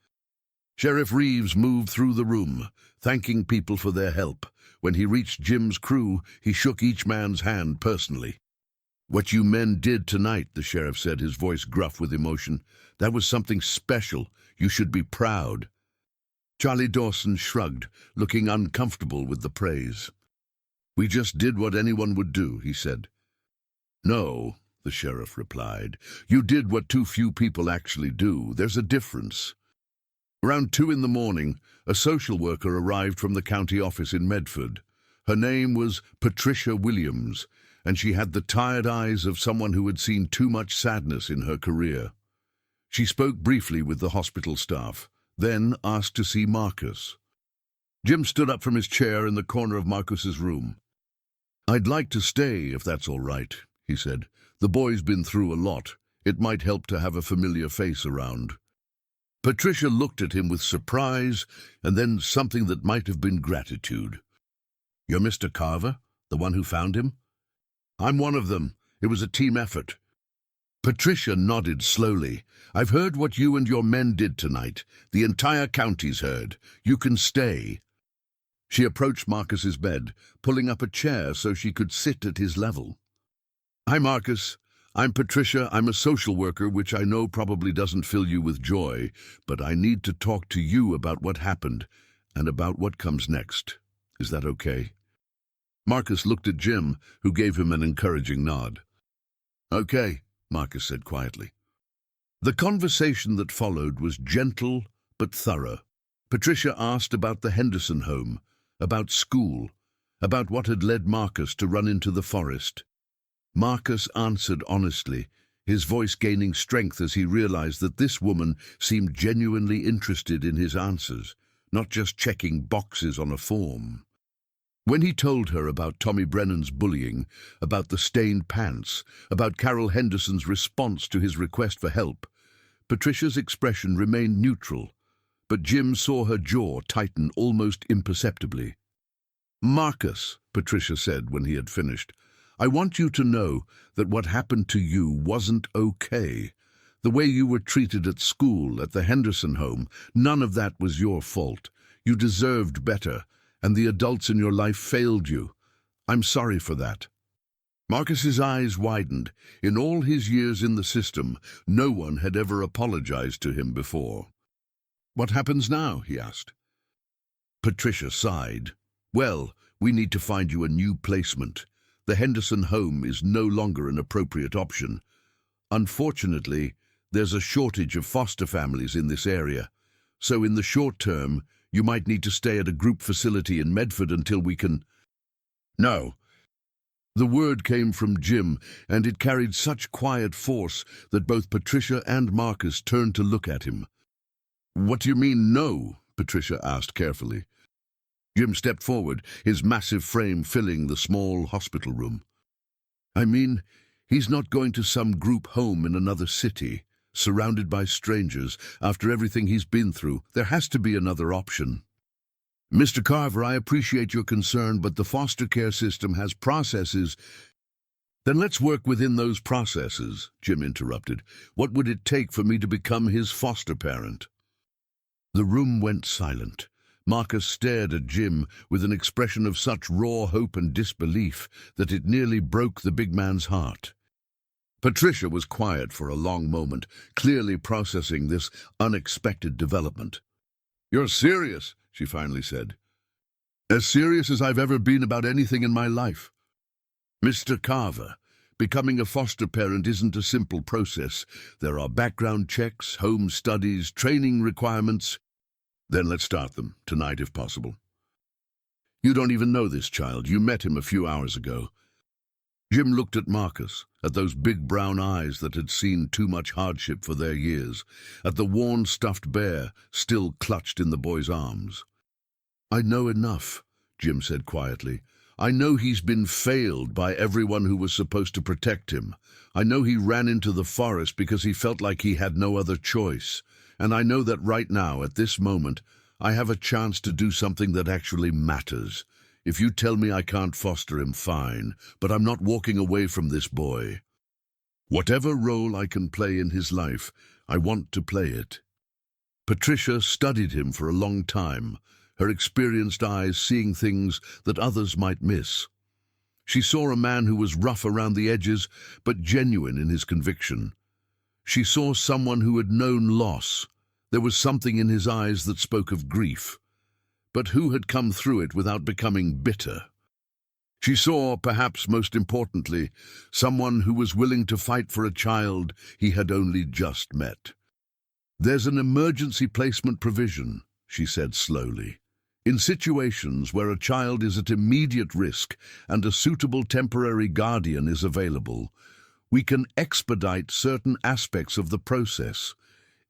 Sheriff Reeves moved through the room, thanking people for their help. When he reached Jim's crew, he shook each man's hand personally. "What you men did tonight," the sheriff said, his voice gruff with emotion, "that was something special. You should be proud." Charlie Dawson shrugged, looking uncomfortable with the praise. "We just did what anyone would do," he said. "No," the sheriff replied. "You did what too few people actually do. There's a difference." Around 2 in the morning, a social worker arrived from the county office in Medford. Her name was Patricia Williams, and she had the tired eyes of someone who had seen too much sadness in her career. She spoke briefly with the hospital staff, then asked to see Marcus. Jim stood up from his chair in the corner of Marcus's room. "I'd like to stay, if that's all right," he said. "The boy's been through a lot. It might help to have a familiar face around." Patricia looked at him with surprise, and then something that might have been gratitude. "You're Mr. Carver, the one who found him?" "I'm one of them. It was a team effort." Patricia nodded slowly. "I've heard what you and your men did tonight. The entire county's heard. You can stay." She approached Marcus's bed, pulling up a chair so she could sit at his level. "Hi, Marcus. I'm Patricia. I'm a social worker, which I know probably doesn't fill you with joy, but I need to talk to you about what happened and about what comes next. Is that okay?" Marcus looked at Jim, who gave him an encouraging nod. "Okay," Marcus said quietly. The conversation that followed was gentle but thorough. Patricia asked about the Henderson home, about school, about what had led Marcus to run into the forest. Marcus answered honestly, his voice gaining strength as he realized that this woman seemed genuinely interested in his answers, not just checking boxes on a form. When he told her about Tommy Brennan's bullying, about the stained pants, about Carol Henderson's response to his request for help, Patricia's expression remained neutral, but Jim saw her jaw tighten almost imperceptibly. "Marcus," Patricia said when he had finished, "I want you to know that what happened to you wasn't okay. The way you were treated at school, at the Henderson home, none of that was your fault. You deserved better, and the adults in your life failed you. I'm sorry for that." Marcus's eyes widened. In all his years in the system, no one had ever apologized to him before. "What happens now?" he asked. Patricia sighed. "Well, we need to find you a new placement. The Henderson home is no longer an appropriate option. Unfortunately, there's a shortage of foster families in this area, so in the short term, you might need to stay at a group facility in Medford until we can—" "No." The word came from Jim, and it carried such quiet force that both Patricia and Marcus turned to look at him. "What do you mean, no?" Patricia asked carefully. Jim stepped forward, his massive frame filling the small hospital room. "I mean, he's not going to some group home in another city, surrounded by strangers, after everything he's been through. There has to be another option." "Mr. Carver, I appreciate your concern, but the foster care system has processes—" "Then let's work within those processes," Jim interrupted. "What would it take for me to become his foster parent?" The room went silent. Marcus stared at Jim with an expression of such raw hope and disbelief that it nearly broke the big man's heart. Patricia was quiet for a long moment, clearly processing this unexpected development. "You're serious," she finally said. "As serious as I've ever been about anything in my life." "Mr. Carver, Becoming a foster parent isn't a simple process. There are background checks, home studies, training requirements. Then let's start them, tonight if possible. You don't even know this child. You met him a few hours ago. Jim looked at Marcus, at those big brown eyes that had seen too much hardship for their years, at the worn stuffed bear still clutched in the boy's arms. I know enough, Jim said quietly. I know he's been failed by everyone who was supposed to protect him. I know he ran into the forest because he felt like he had no other choice. And I know that right now, at this moment, I have a chance to do something that actually matters. If you tell me I can't foster him, fine, but I'm not walking away from this boy. Whatever role I can play in his life, I want to play it. Patricia studied him for a long time, her experienced eyes seeing things that others might miss. She saw a man who was rough around the edges, but genuine in his conviction. She saw someone who had known loss. There was something in his eyes that spoke of grief, but who had come through it without becoming bitter. She saw, perhaps most importantly, someone who was willing to fight for a child he had only just met. There's an emergency placement provision, she said slowly. In situations where a child is at immediate risk and a suitable temporary guardian is available, we can expedite certain aspects of the process.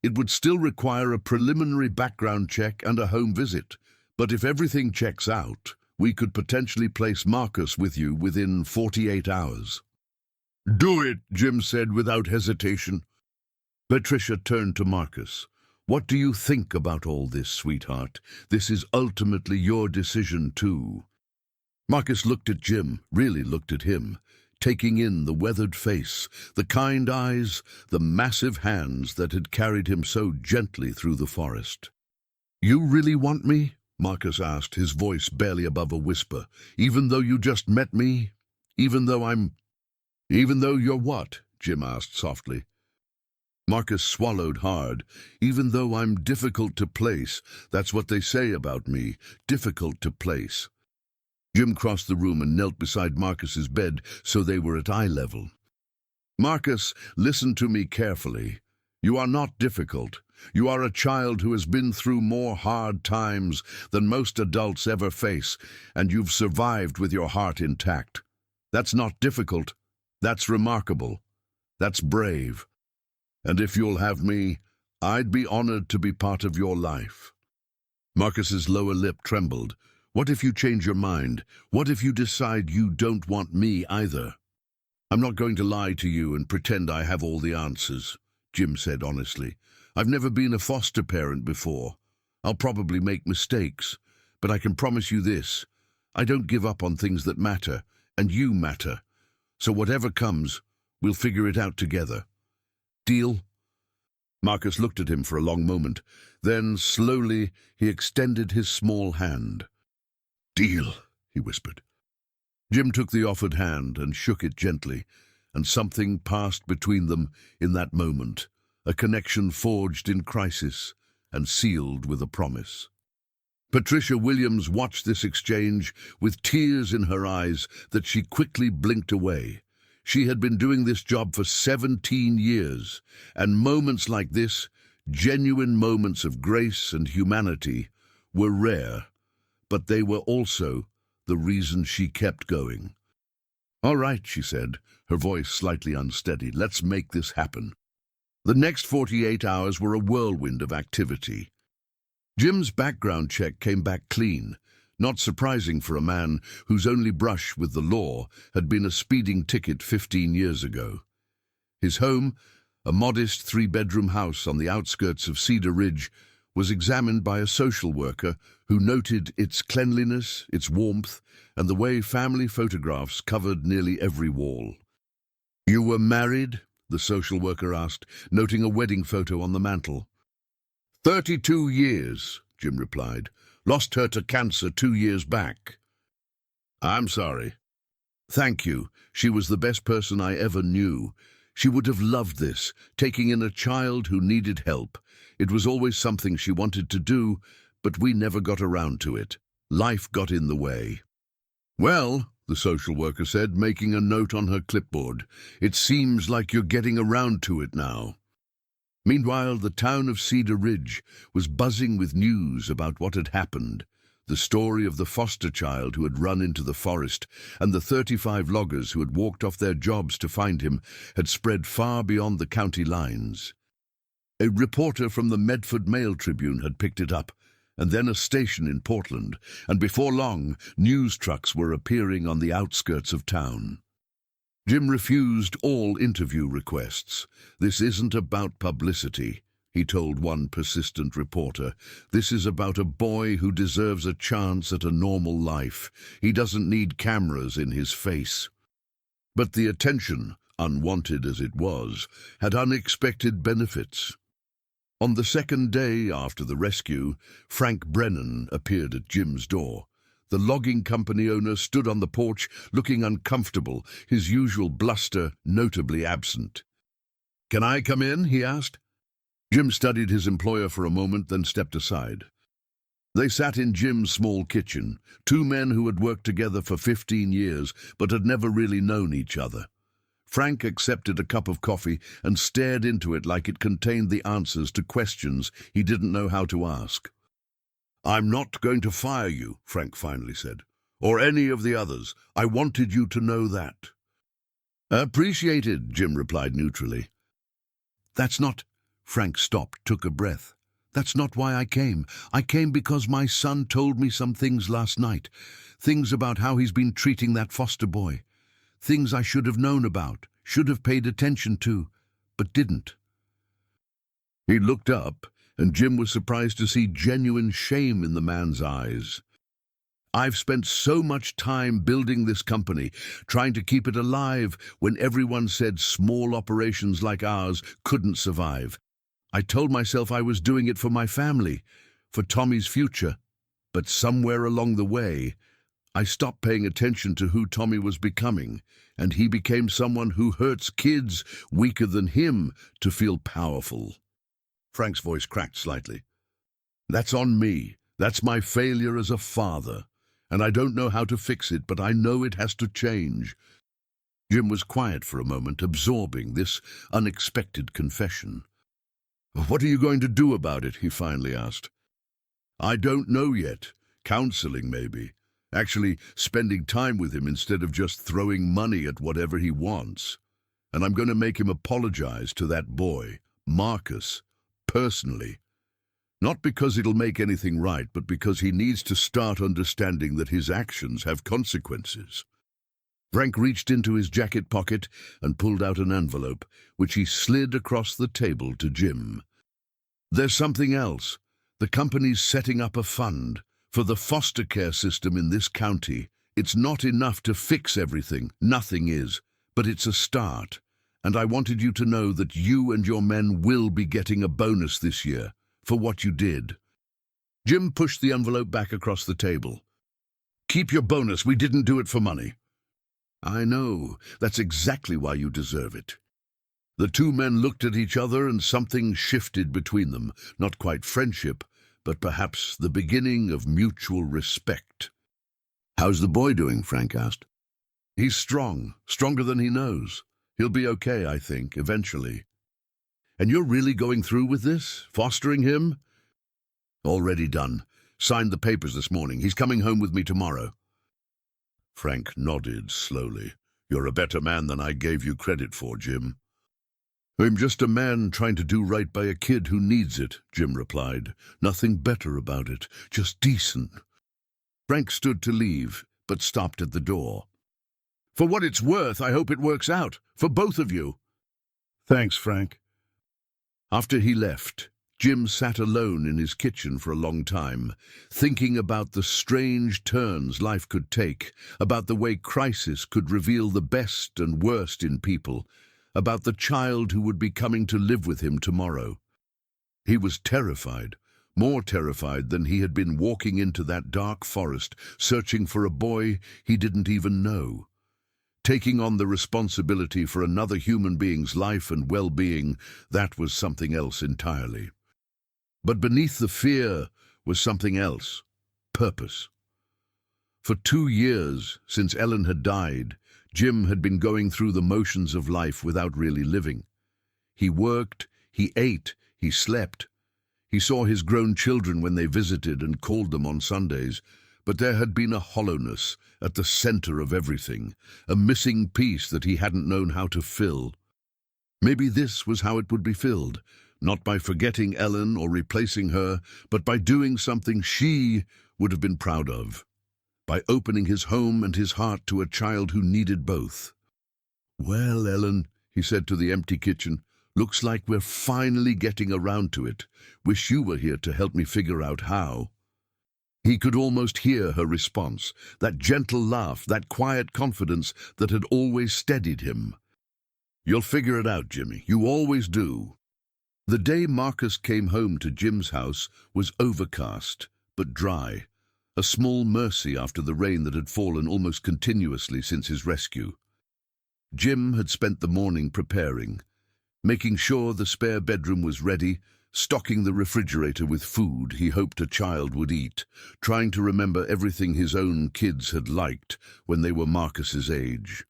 It would still require a preliminary background check and a home visit, but if everything checks out, we could potentially place Marcus with you within 48 hours. Do it, Jim said without hesitation. Patricia turned to Marcus. What do you think about all this, sweetheart? This is ultimately your decision, too. Marcus looked at Jim, really looked at him, taking in the weathered face, the kind eyes, the massive hands that had carried him so gently through the forest. You really want me? Marcus asked, his voice barely above a whisper. Even though you just met me? Even though you're what? Jim asked softly. Marcus swallowed hard. Even though I'm difficult to place, that's what they say about me, difficult to place. Jim crossed the room and knelt beside Marcus's bed so they were at eye level. Marcus, listen to me carefully. You are not difficult. You are a child who has been through more hard times than most adults ever face, and you've survived with your heart intact. That's not difficult. That's remarkable. That's brave. And if you'll have me, I'd be honored to be part of your life. Marcus's lower lip trembled. What if you change your mind? What if you decide you don't want me either? I'm not going to lie to you and pretend I have all the answers, Jim said honestly. I've never been a foster parent before. I'll probably make mistakes, but I can promise you this. I don't give up on things that matter, and you matter. So whatever comes, we'll figure it out together. Deal? Marcus looked at him for a long moment. Then, slowly, he extended his small hand. Deal, he whispered. Jim took the offered hand and shook it gently, and something passed between them in that moment, a connection forged in crisis and sealed with a promise. Patricia Williams watched this exchange with tears in her eyes that she quickly blinked away. She had been doing this job for 17 years, and moments like this, genuine moments of grace and humanity, were rare, but they were also the reason she kept going. All right, she said, her voice slightly unsteady, let's make this happen. The next 48 hours were a whirlwind of activity. Jim's background check came back clean, not surprising for a man whose only brush with the law had been a speeding ticket 15 years ago. His home, a modest 3-bedroom house on the outskirts of Cedar Ridge, was examined by a social worker who noted its cleanliness, its warmth, and the way family photographs covered nearly every wall. You were married? The social worker asked, noting a wedding photo on the mantel. 32 years, Jim replied. Lost her to cancer 2 years back. I'm sorry. Thank you. She was the best person I ever knew. She would have loved this, taking in a child who needed help. It was always something she wanted to do, but we never got around to it. Life got in the way. Well, the social worker said, making a note on her clipboard. "It seems like you're getting around to it now." Meanwhile, the town of Cedar Ridge was buzzing with news about what had happened. The story of the foster child who had run into the forest and the 35 loggers who had walked off their jobs to find him had spread far beyond the county lines. A reporter from the Medford Mail Tribune had picked it up, and then a station in Portland, and before long, news trucks were appearing on the outskirts of town. Jim refused all interview requests. "This isn't about publicity," he told one persistent reporter. "This is about a boy who deserves a chance at a normal life. He doesn't need cameras in his face." But the attention, unwanted as it was, had unexpected benefits. On the second day after the rescue, Frank Brennan appeared at Jim's door. The logging company owner stood on the porch, looking uncomfortable, his usual bluster notably absent. "Can I come in?" he asked. Jim studied his employer for a moment, then stepped aside. They sat in Jim's small kitchen, two men who had worked together for 15 years but had never really known each other. Frank accepted a cup of coffee and stared into it like it contained the answers to questions he didn't know how to ask. "I'm not going to fire you," Frank finally said, "or any of the others. I wanted you to know that." "Appreciated," Jim replied neutrally. "That's not—" Frank stopped, took a breath. "That's not why I came. I came because my son told me some things last night. Things about how he's been treating that foster boy. Things I should have known about, should have paid attention to, but didn't." He looked up, and Jim was surprised to see genuine shame in the man's eyes. "I've spent so much time building this company, trying to keep it alive when everyone said small operations like ours couldn't survive. I told myself I was doing it for my family, for Tommy's future. But somewhere along the way, I stopped paying attention to who Tommy was becoming, and he became someone who hurts kids weaker than him to feel powerful." Frank's voice cracked slightly. "That's on me. That's my failure as a father. And I don't know how to fix it, but I know it has to change." Jim was quiet for a moment, absorbing this unexpected confession. "What are you going to do about it?" he finally asked. "I don't know yet. Counseling, maybe. Actually spending time with him instead of just throwing money at whatever he wants. And I'm going to make him apologize to that boy, Marcus, personally. Not because it'll make anything right, but because he needs to start understanding that his actions have consequences." Frank reached into his jacket pocket and pulled out an envelope, which he slid across the table to Jim. "There's something else. The company's setting up a fund for the foster care system in this county. It's not enough to fix everything, nothing is, but it's a start. And I wanted you to know that you and your men will be getting a bonus this year for what you did." Jim pushed the envelope back across the table. "Keep your bonus. We didn't do it for money." "I know. That's exactly why you deserve it." The two men looked at each other and something shifted between them. Not quite friendship, but perhaps the beginning of mutual respect. "How's the boy doing?" Frank asked. "He's strong, stronger than he knows. He'll be okay, I think, eventually." "And you're really going through with this? Fostering him?" "Already done. Signed the papers this morning. He's coming home with me tomorrow." Frank nodded slowly. "You're a better man than I gave you credit for, Jim." "I'm just a man trying to do right by a kid who needs it," Jim replied. "Nothing better about it, just decent." Frank stood to leave, but stopped at the door. "For what it's worth, I hope it works out, for both of you." "Thanks, Frank." After he left, Jim sat alone in his kitchen for a long time, thinking about the strange turns life could take, about the way crisis could reveal the best and worst in people, about the child who would be coming to live with him tomorrow. He was terrified, more terrified than he had been walking into that dark forest, searching for a boy he didn't even know. Taking on the responsibility for another human being's life and well-being, that was something else entirely. But beneath the fear was something else, purpose. For 2 years, since Ellen had died, Jim had been going through the motions of life without really living. He worked, he ate, he slept. He saw his grown children when they visited and called them on Sundays, but there had been a hollowness at the center of everything, a missing piece that he hadn't known how to fill. Maybe this was how it would be filled, not by forgetting Ellen or replacing her, but by doing something she would have been proud of, by opening his home and his heart to a child who needed both. "Well, Ellen," he said to the empty kitchen, "looks like we're finally getting around to it. Wish you were here to help me figure out how." He could almost hear her response, that gentle laugh, that quiet confidence that had always steadied him. "You'll figure it out, Jimmy. You always do." The day Marcus came home to Jim's house was overcast, but dry, a small mercy after the rain that had fallen almost continuously since his rescue. Jim had spent the morning preparing, making sure the spare bedroom was ready, stocking the refrigerator with food he hoped a child would eat, trying to remember everything his own kids had liked when they were Marcus's age.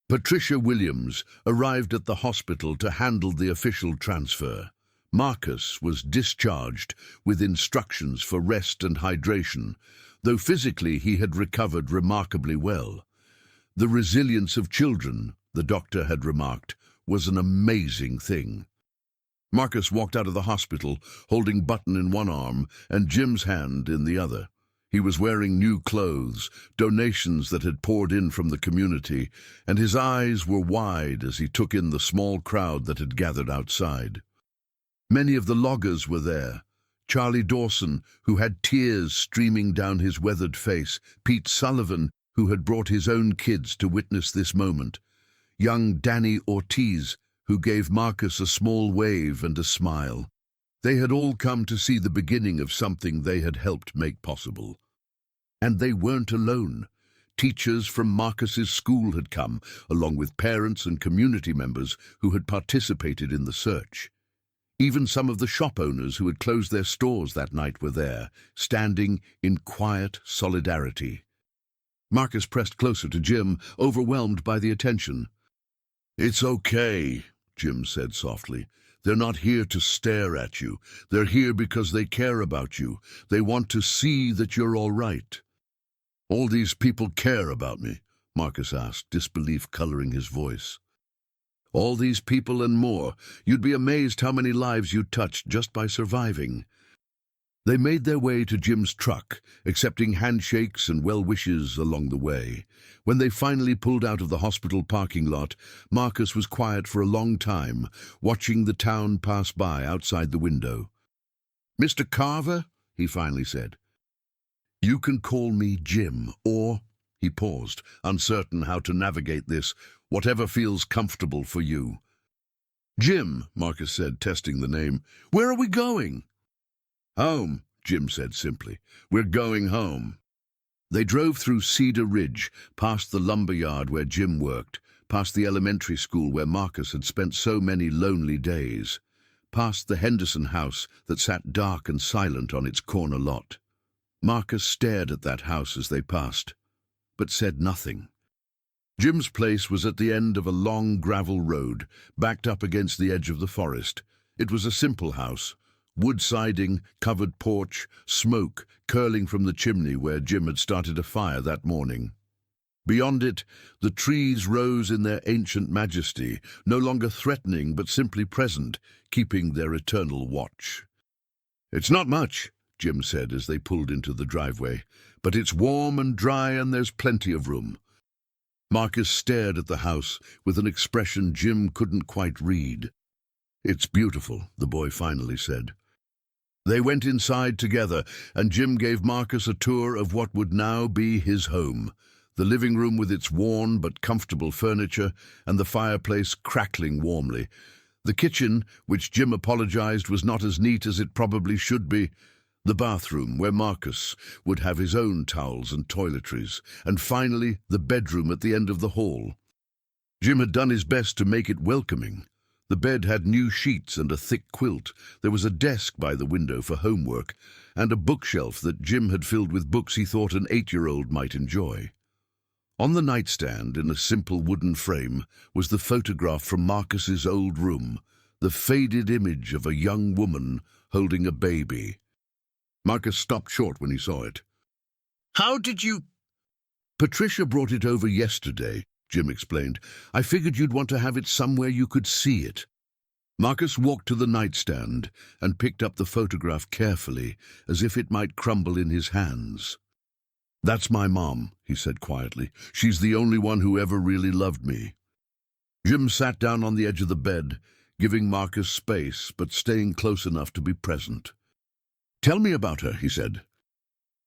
Patricia Williams arrived at the hospital to handle the official transfer. Marcus was discharged with instructions for rest and hydration, though physically he had recovered remarkably well. The resilience of children, the doctor had remarked, was an amazing thing. Marcus walked out of the hospital, holding Button in one arm and Jim's hand in the other. He was wearing new clothes, donations that had poured in from the community, and his eyes were wide as he took in the small crowd that had gathered outside. Many of the loggers were there. Charlie Dawson, who had tears streaming down his weathered face, Pete Sullivan, who had brought his own kids to witness this moment, young Danny Ortiz, who gave Marcus a small wave and a smile. They had all come to see the beginning of something they had helped make possible. And they weren't alone. Teachers from Marcus's school had come, along with parents and community members who had participated in the search. Even some of the shop owners who had closed their stores that night were there, standing in quiet solidarity. Marcus pressed closer to Jim, overwhelmed by the attention. "It's okay," Jim said softly. "They're not here to stare at you. They're here because they care about you. They want to see that you're all right." "All these people care about me?" Marcus asked, disbelief coloring his voice. "All these people and more. You'd be amazed how many lives you touched just by surviving." They made their way to Jim's truck, accepting handshakes and well wishes along the way. When they finally pulled out of the hospital parking lot, Marcus was quiet for a long time, watching the town pass by outside the window. "Mr. Carver," he finally said, "you can call me Jim, or—" He paused, uncertain how to navigate this, "whatever feels comfortable for you." "Jim," Marcus said, testing the name. "Where are we going?" "Home," Jim said simply. "We're going home." They drove through Cedar Ridge, past the lumberyard where Jim worked, past the elementary school where Marcus had spent so many lonely days, past the Henderson house that sat dark and silent on its corner lot. Marcus stared at that house as they passed, but said nothing. Jim's place was at the end of a long gravel road, backed up against the edge of the forest. It was a simple house. Wood siding, covered porch, smoke curling from the chimney where Jim had started a fire that morning. Beyond it, the trees rose in their ancient majesty, no longer threatening but simply present, keeping their eternal watch. "It's not much," Jim said as they pulled into the driveway, "but it's warm and dry and there's plenty of room." Marcus stared at the house with an expression Jim couldn't quite read. "It's beautiful," the boy finally said. They went inside together, and Jim gave Marcus a tour of what would now be his home, the living room with its worn but comfortable furniture and the fireplace crackling warmly, the kitchen, which Jim apologized was not as neat as it probably should be, the bathroom where Marcus would have his own towels and toiletries, and finally the bedroom at the end of the hall. Jim had done his best to make it welcoming. The bed had new sheets and a thick quilt. There was a desk by the window for homework, and a bookshelf that Jim had filled with books he thought an 8-year-old might enjoy. On the nightstand, in a simple wooden frame, was the photograph from Marcus's old room, the faded image of a young woman holding a baby. Marcus stopped short when he saw it. How did you... Patricia brought it over yesterday, Jim explained. I figured you'd want to have it somewhere you could see it. Marcus walked to the nightstand and picked up the photograph carefully, as if it might crumble in his hands. That's my mom, he said quietly. She's the only one who ever really loved me. Jim sat down on the edge of the bed, giving Marcus space, but staying close enough to be present. Tell me about her, he said.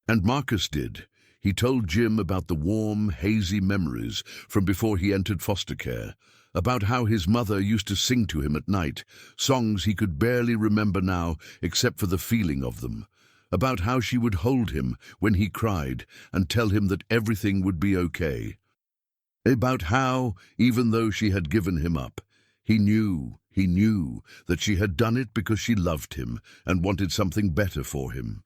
And Marcus did. He told Jim about the warm, hazy memories from before he entered foster care, about how his mother used to sing to him at night, songs he could barely remember now except for the feeling of them, about how she would hold him when he cried and tell him that everything would be okay, about how, even though she had given him up, he knew that she had done it because she loved him and wanted something better for him.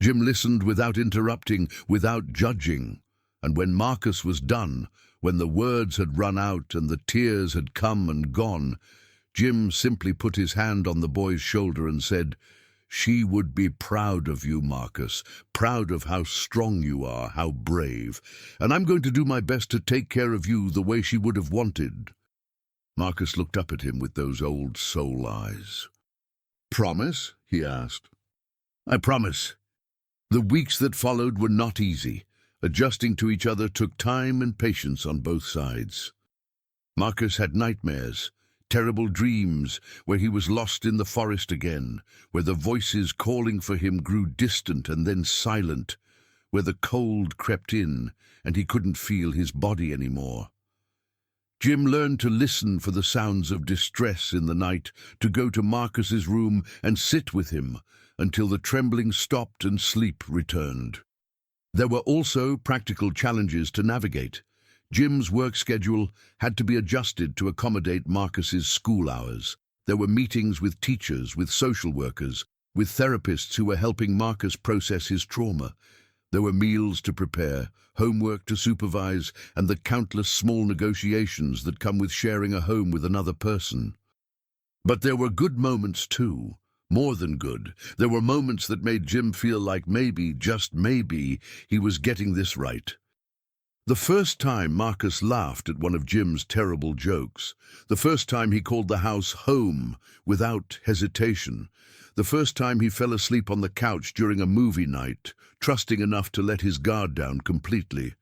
Jim listened without interrupting, without judging, and when Marcus was done, when the words had run out and the tears had come and gone, Jim simply put his hand on the boy's shoulder and said, "She would be proud of you, Marcus, proud of how strong you are, how brave, and I'm going to do my best to take care of you the way she would have wanted." Marcus looked up at him with those old soul eyes. "Promise?" he asked. "I promise." The weeks that followed were not easy. Adjusting to each other took time and patience on both sides. Marcus had nightmares, terrible dreams, where he was lost in the forest again, where the voices calling for him grew distant and then silent, where the cold crept in and he couldn't feel his body anymore. Jim learned to listen for the sounds of distress in the night, to go to Marcus's room and sit with him until the trembling stopped and sleep returned. There were also practical challenges to navigate. Jim's work schedule had to be adjusted to accommodate Marcus's school hours. There were meetings with teachers, with social workers, with therapists who were helping Marcus process his trauma. There were meals to prepare, homework to supervise, and the countless small negotiations that come with sharing a home with another person. But there were good moments too. More than good. There were moments that made Jim feel like maybe, just maybe, he was getting this right. The first time Marcus laughed at one of Jim's terrible jokes, the first time he called the house home without hesitation, the first time he fell asleep on the couch during a movie night, trusting enough to let his guard down completely.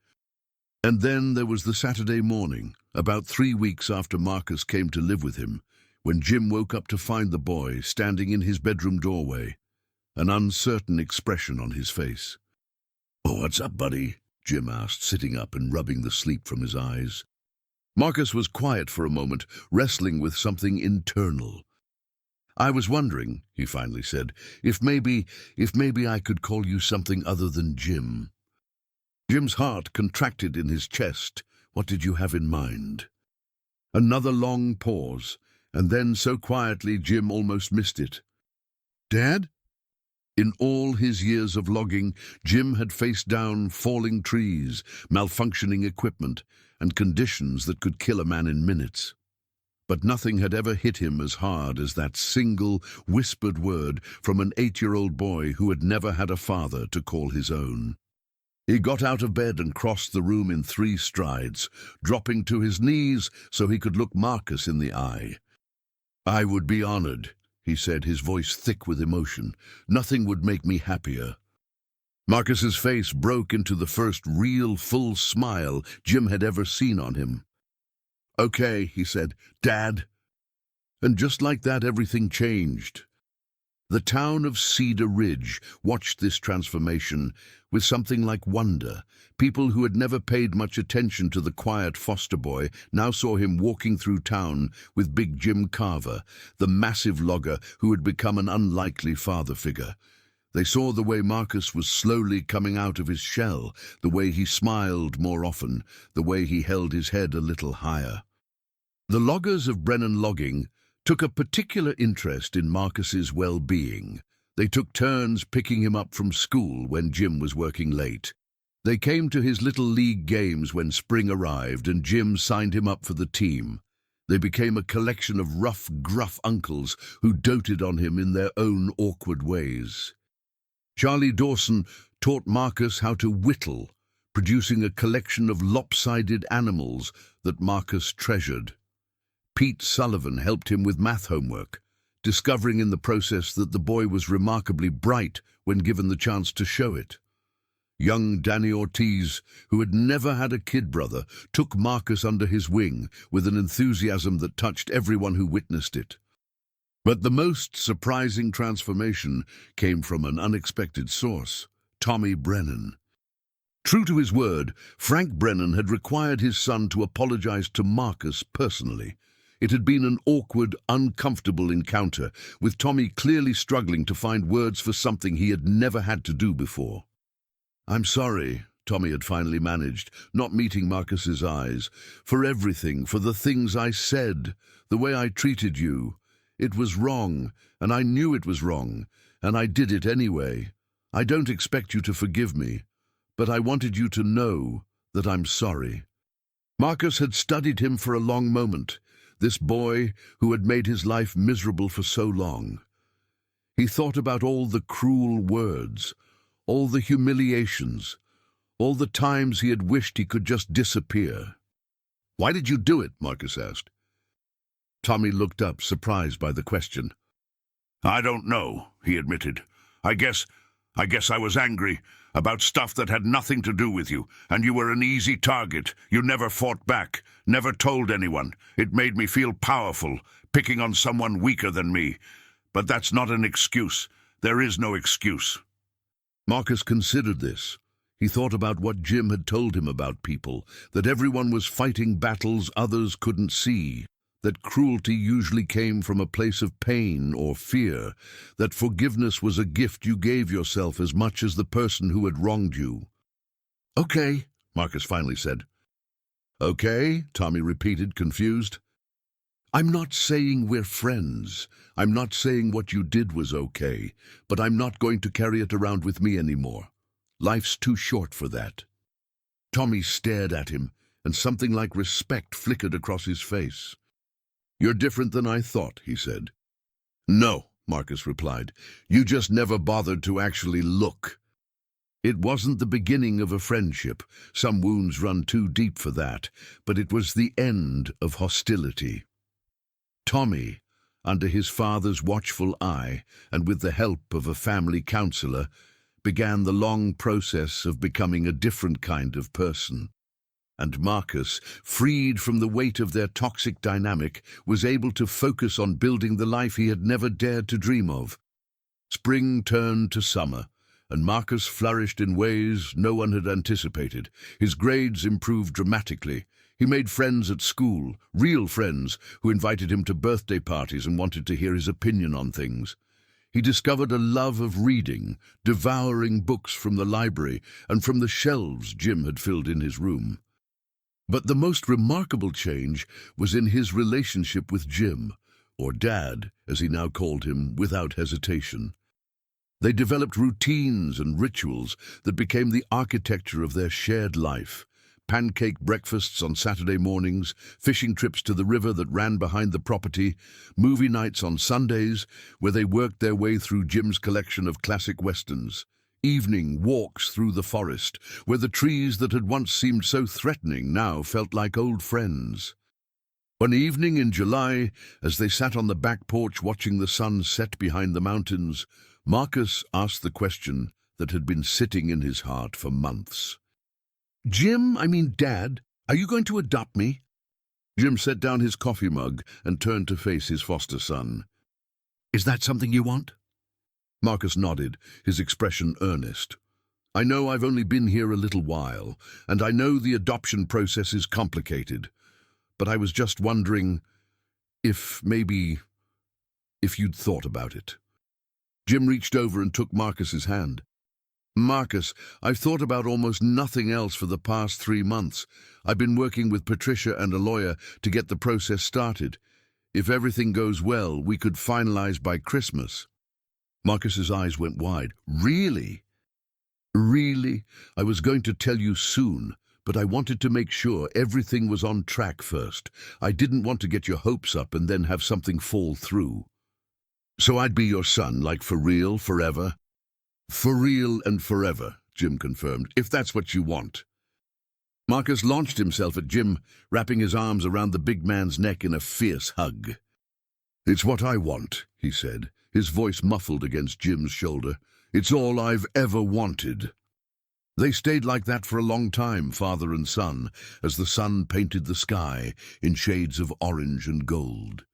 And then there was the Saturday morning, about 3 weeks after Marcus came to live with him, when Jim woke up to find the boy standing in his bedroom doorway, an uncertain expression on his face. "Oh, what's up, buddy?" Jim asked, sitting up and rubbing the sleep from his eyes. Marcus was quiet for a moment, wrestling with something internal. "I was wondering," he finally said, if maybe I could call you something other than Jim." Jim's heart contracted in his chest. What did you have in mind? Another long pause, and then so quietly Jim almost missed it. "Dad?" In all his years of logging, Jim had faced down falling trees, malfunctioning equipment, and conditions that could kill a man in minutes. But nothing had ever hit him as hard as that single, whispered word from an 8-year-old boy who had never had a father to call his own. He got out of bed and crossed the room in 3 strides, dropping to his knees so he could look Marcus in the eye. "I would be honored," he said, his voice thick with emotion. "Nothing would make me happier." Marcus's face broke into the first real, full smile Jim had ever seen on him. "Okay," he said, "Dad." And just like that, everything changed. The town of Cedar Ridge watched this transformation with something like wonder. People who had never paid much attention to the quiet foster boy now saw him walking through town with Big Jim Carver, the massive logger who had become an unlikely father figure. They saw the way Marcus was slowly coming out of his shell, the way he smiled more often, the way he held his head a little higher. The loggers of Brennan Logging took a particular interest in Marcus's well-being. They took turns picking him up from school when Jim was working late. They came to his little league games when spring arrived and Jim signed him up for the team. They became a collection of rough, gruff uncles who doted on him in their own awkward ways. Charlie Dawson taught Marcus how to whittle, producing a collection of lopsided animals that Marcus treasured. Pete Sullivan helped him with math homework, discovering in the process that the boy was remarkably bright when given the chance to show it. Young Danny Ortiz, who had never had a kid brother, took Marcus under his wing with an enthusiasm that touched everyone who witnessed it. But the most surprising transformation came from an unexpected source: Tommy Brennan. True to his word, Frank Brennan had required his son to apologize to Marcus personally. It had been an awkward, uncomfortable encounter, with Tommy clearly struggling to find words for something he had never had to do before. "I'm sorry," Tommy had finally managed, not meeting Marcus's eyes, "for everything, for the things I said, the way I treated you. It was wrong, and I knew it was wrong, and I did it anyway. I don't expect you to forgive me, but I wanted you to know that I'm sorry." Marcus had studied him for a long moment, this boy who had made his life miserable for so long. He thought about all the cruel words, all the humiliations, all the times he had wished he could just disappear. "Why did you do it?" Marcus asked. Tommy looked up, surprised by the question. "I don't know," he admitted. I guess I was angry about stuff that had nothing to do with you, and you were an easy target. You never fought back, never told anyone. It made me feel powerful, picking on someone weaker than me. But that's not an excuse. There is no excuse." Marcus considered this. He thought about what Jim had told him about people, that everyone was fighting battles others couldn't see, that cruelty usually came from a place of pain or fear, that forgiveness was a gift you gave yourself as much as the person who had wronged you. "Okay," Marcus finally said. "Okay," Tommy repeated, confused. "I'm not saying we're friends. I'm not saying what you did was okay, but I'm not going to carry it around with me anymore. Life's too short for that." Tommy stared at him, and something like respect flickered across his face. "You're different than I thought," he said. "No," Marcus replied. "You just never bothered to actually look." It wasn't the beginning of a friendship. Some wounds run too deep for that, but it was the end of hostility. Tommy, under his father's watchful eye and with the help of a family counselor, began the long process of becoming a different kind of person. And Marcus, freed from the weight of their toxic dynamic, was able to focus on building the life he had never dared to dream of. Spring turned to summer, and Marcus flourished in ways no one had anticipated. His grades improved dramatically. He made friends at school, real friends, who invited him to birthday parties and wanted to hear his opinion on things. He discovered a love of reading, devouring books from the library and from the shelves Jim had filled in his room. But the most remarkable change was in his relationship with Jim, or Dad, as he now called him, without hesitation. They developed routines and rituals that became the architecture of their shared life. Pancake breakfasts on Saturday mornings, fishing trips to the river that ran behind the property, movie nights on Sundays, where they worked their way through Jim's collection of classic westerns. Evening walks through the forest, where the trees that had once seemed so threatening now felt like old friends. One evening in July, as they sat on the back porch watching the sun set behind the mountains, Marcus asked the question that had been sitting in his heart for months. Dad, are you going to adopt me?" Jim set down his coffee mug and turned to face his foster son. "Is that something you want?" Marcus nodded, his expression earnest. "I know I've only been here a little while, and I know the adoption process is complicated, but I was just wondering if you'd thought about it." Jim reached over and took Marcus's hand. "Marcus, I've thought about almost nothing else for the past 3 months. I've been working with Patricia and a lawyer to get the process started. If everything goes well, we could finalize by Christmas. Marcus's eyes went wide. Really? Really? I was going to tell you soon, but I wanted to make sure everything was on track first. I didn't want to get your hopes up and then have something fall through. So I'd be your son, like for real, forever? For real and forever, Jim confirmed, if that's what you want. Marcus launched himself at Jim, wrapping his arms around the big man's neck in a fierce hug. It's what I want, he said, his voice muffled against Jim's shoulder. It's all I've ever wanted. They stayed like that for a long time, father and son, as the sun painted the sky in shades of orange and gold.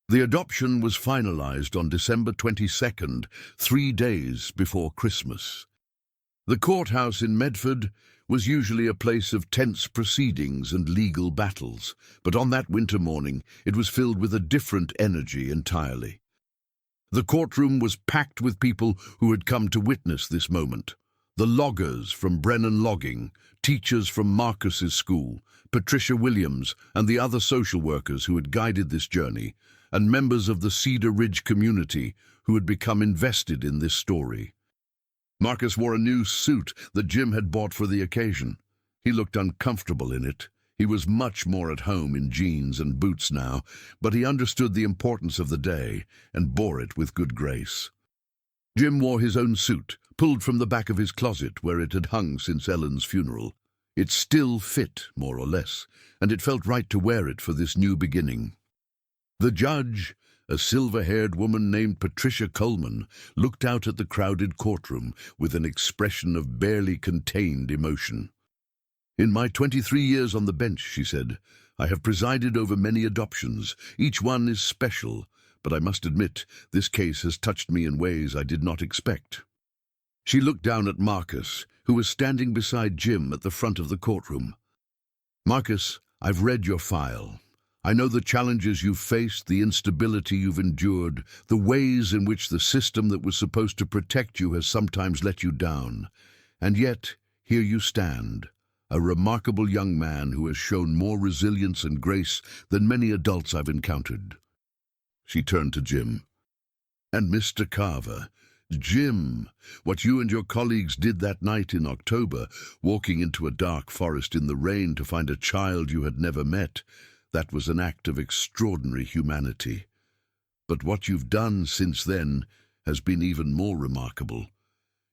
The adoption was finalized on December 22nd, 3 days before Christmas. The courthouse in Medford was usually a place of tense proceedings and legal battles, but on that winter morning it was filled with a different energy entirely. The courtroom was packed with people who had come to witness this moment. The loggers from Brennan Logging, teachers from Marcus's school, Patricia Williams and the other social workers who had guided this journey, and members of the Cedar Ridge community who had become invested in this story. Marcus wore a new suit that Jim had bought for the occasion. He looked uncomfortable in it. He was much more at home in jeans and boots now, but he understood the importance of the day and bore it with good grace. Jim wore his own suit, pulled from the back of his closet where it had hung since Ellen's funeral. It still fit, more or less, and it felt right to wear it for this new beginning. The judge, a silver-haired woman named Patricia Coleman, looked out at the crowded courtroom with an expression of barely contained emotion. In my 23 years on the bench, she said, I have presided over many adoptions. Each one is special, but I must admit, this case has touched me in ways I did not expect. She looked down at Marcus, who was standing beside Jim at the front of the courtroom. Marcus, I've read your file. I know the challenges you've faced, the instability you've endured, the ways in which the system that was supposed to protect you has sometimes let you down. And yet, here you stand, a remarkable young man who has shown more resilience and grace than many adults I've encountered. She turned to Jim. And Mr. Carver, Jim, what you and your colleagues did that night in October, walking into a dark forest in the rain to find a child you had never met, that was an act of extraordinary humanity. But what you've done since then has been even more remarkable.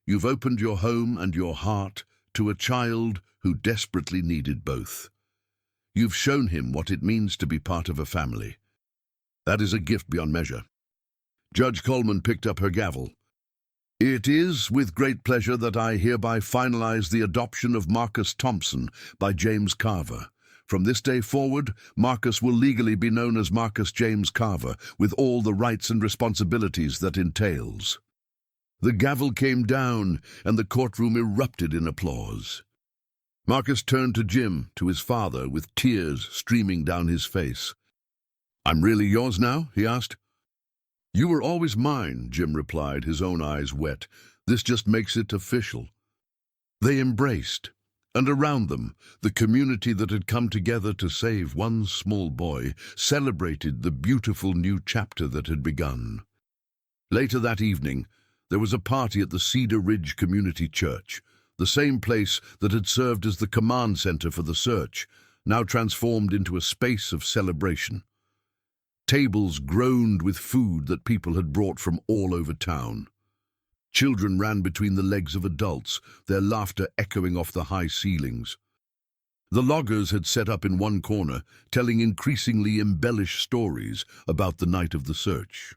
You've opened your home and your heart to a child who desperately needed both. You've shown him what it means to be part of a family. That is a gift beyond measure. Judge Coleman picked up her gavel. It is with great pleasure that I hereby finalize the adoption of Marcus Thompson by James Carver. From this day forward, Marcus will legally be known as Marcus James Carver, with all the rights and responsibilities that entails. The gavel came down, and the courtroom erupted in applause. Marcus turned to Jim, to his father, with tears streaming down his face. I'm really yours now? He asked. You were always mine, Jim replied, his own eyes wet. This just makes it official. They embraced. And around them, the community that had come together to save one small boy celebrated the beautiful new chapter that had begun. Later that evening, there was a party at the Cedar Ridge Community Church, the same place that had served as the command center for the search, now transformed into a space of celebration. Tables groaned with food that people had brought from all over town. Children ran between the legs of adults, their laughter echoing off the high ceilings. The loggers had set up in one corner, telling increasingly embellished stories about the night of the search.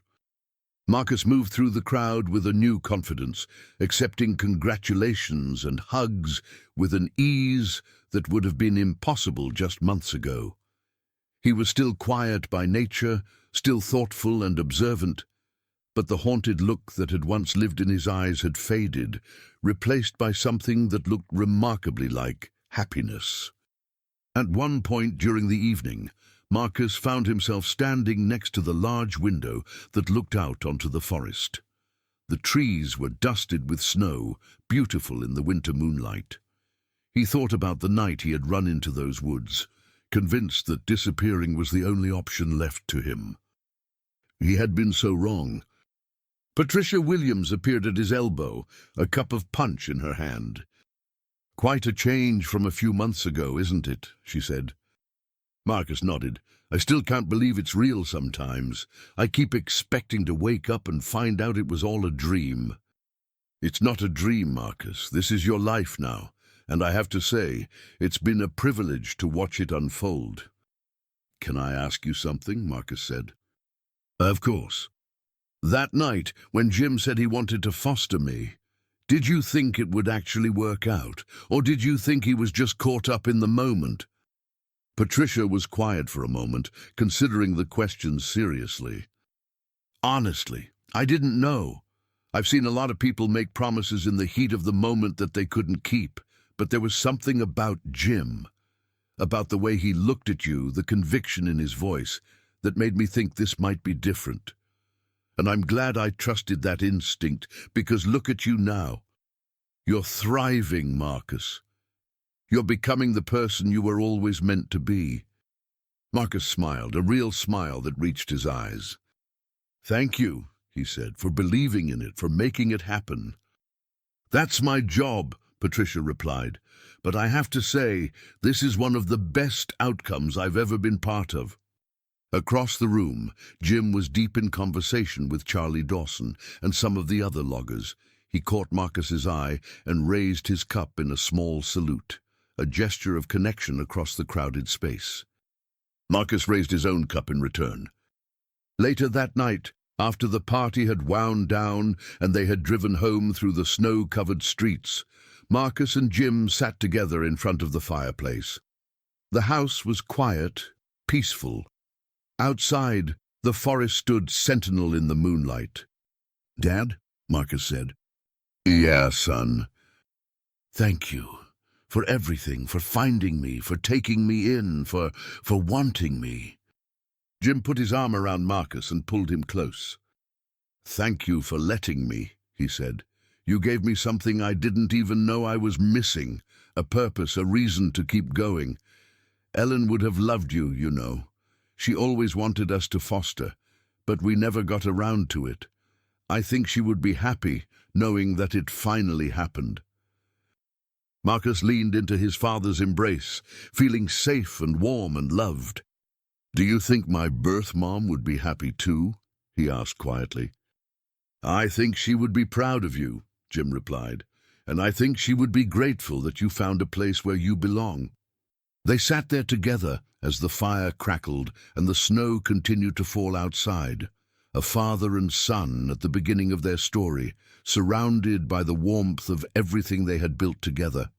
Marcus moved through the crowd with a new confidence, accepting congratulations and hugs with an ease that would have been impossible just months ago. He was still quiet by nature, still thoughtful and observant, but the haunted look that had once lived in his eyes had faded, replaced by something that looked remarkably like happiness. At one point during the evening, Marcus found himself standing next to the large window that looked out onto the forest. The trees were dusted with snow, beautiful in the winter moonlight. He thought about the night he had run into those woods, convinced that disappearing was the only option left to him. He had been so wrong. Patricia Williams appeared at his elbow, a cup of punch in her hand. "Quite a change from a few months ago, isn't it?" she said. Marcus nodded. "I still can't believe it's real sometimes. I keep expecting to wake up and find out it was all a dream." "It's not a dream, Marcus. This is your life now, and I have to say, it's been a privilege to watch it unfold." "Can I ask you something?" Marcus said. "Of course. That night, when Jim said he wanted to foster me, did you think it would actually work out, or did you think he was just caught up in the moment?" Patricia was quiet for a moment, considering the question seriously. "Honestly, I didn't know. I've seen a lot of people make promises in the heat of the moment that they couldn't keep, but there was something about Jim, about the way he looked at you, the conviction in his voice, that made me think this might be different. And I'm glad I trusted that instinct, because look at you now. You're thriving, Marcus. You're becoming the person you were always meant to be." Marcus smiled, a real smile that reached his eyes. "Thank you," he said, "for believing in it, for making it happen." "That's my job," Patricia replied. "But I have to say, this is one of the best outcomes I've ever been part of." Across the room, Jim was deep in conversation with Charlie Dawson and some of the other loggers. He caught Marcus's eye and raised his cup in a small salute, a gesture of connection across the crowded space. Marcus raised his own cup in return. Later that night, after the party had wound down and they had driven home through the snow-covered streets, Marcus and Jim sat together in front of the fireplace. The house was quiet, peaceful. Outside, the forest stood sentinel in the moonlight. "Dad?" Marcus said. "Yeah, son." "Thank you. For everything, for finding me, for taking me in, for wanting me." Jim put his arm around Marcus and pulled him close. "Thank you for letting me," he said. "You gave me something I didn't even know I was missing, a purpose, a reason to keep going. Ellen would have loved you, you know. She always wanted us to foster, but we never got around to it. I think she would be happy knowing that it finally happened." Marcus leaned into his father's embrace, feeling safe and warm and loved. "Do you think my birth mom would be happy too?" he asked quietly. "I think she would be proud of you," Jim replied, "and I think she would be grateful that you found a place where you belong." They sat there together as the fire crackled and the snow continued to fall outside, a father and son at the beginning of their story, surrounded by the warmth of everything they had built together.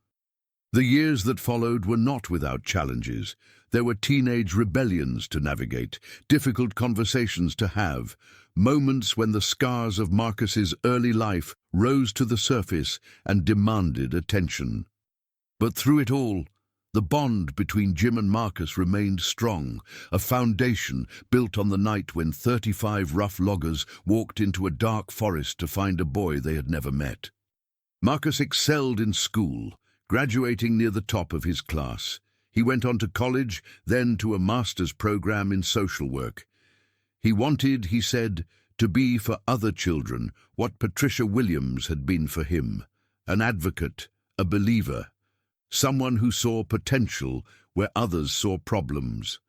The years that followed were not without challenges. There were teenage rebellions to navigate, difficult conversations to have, moments when the scars of Marcus's early life rose to the surface and demanded attention. But through it all, the bond between Jim and Marcus remained strong, a foundation built on the night when 35 rough loggers walked into a dark forest to find a boy they had never met. Marcus excelled in school, graduating near the top of his class. He went on to college, then to a master's program in social work. He wanted, he said, to be for other children what Patricia Williams had been for him, an advocate, a believer, someone who saw potential where others saw problems.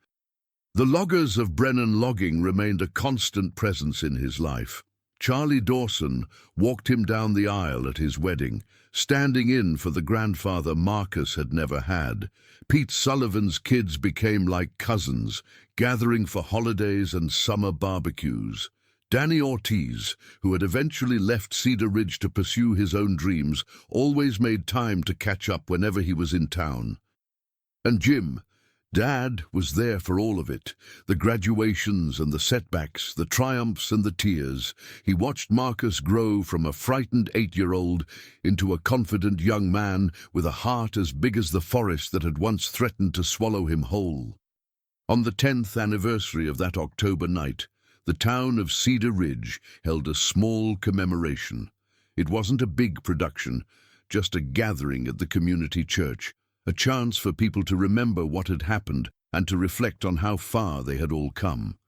The loggers of Brennan Logging remained a constant presence in his life. Charlie Dawson walked him down the aisle at his wedding, standing in for the grandfather Marcus had never had. Pete Sullivan's kids became like cousins, gathering for holidays and summer barbecues. Danny Ortiz, who had eventually left Cedar Ridge to pursue his own dreams, always made time to catch up whenever he was in town. And Jim, Dad, was there for all of it, the graduations and the setbacks, the triumphs and the tears. He watched Marcus grow from a frightened 8-year-old into a confident young man with a heart as big as the forest that had once threatened to swallow him whole. On the 10th anniversary of that October night, the town of Cedar Ridge held a small commemoration. It wasn't a big production, just a gathering at the community church, a chance for people to remember what had happened and to reflect on how far they had all come.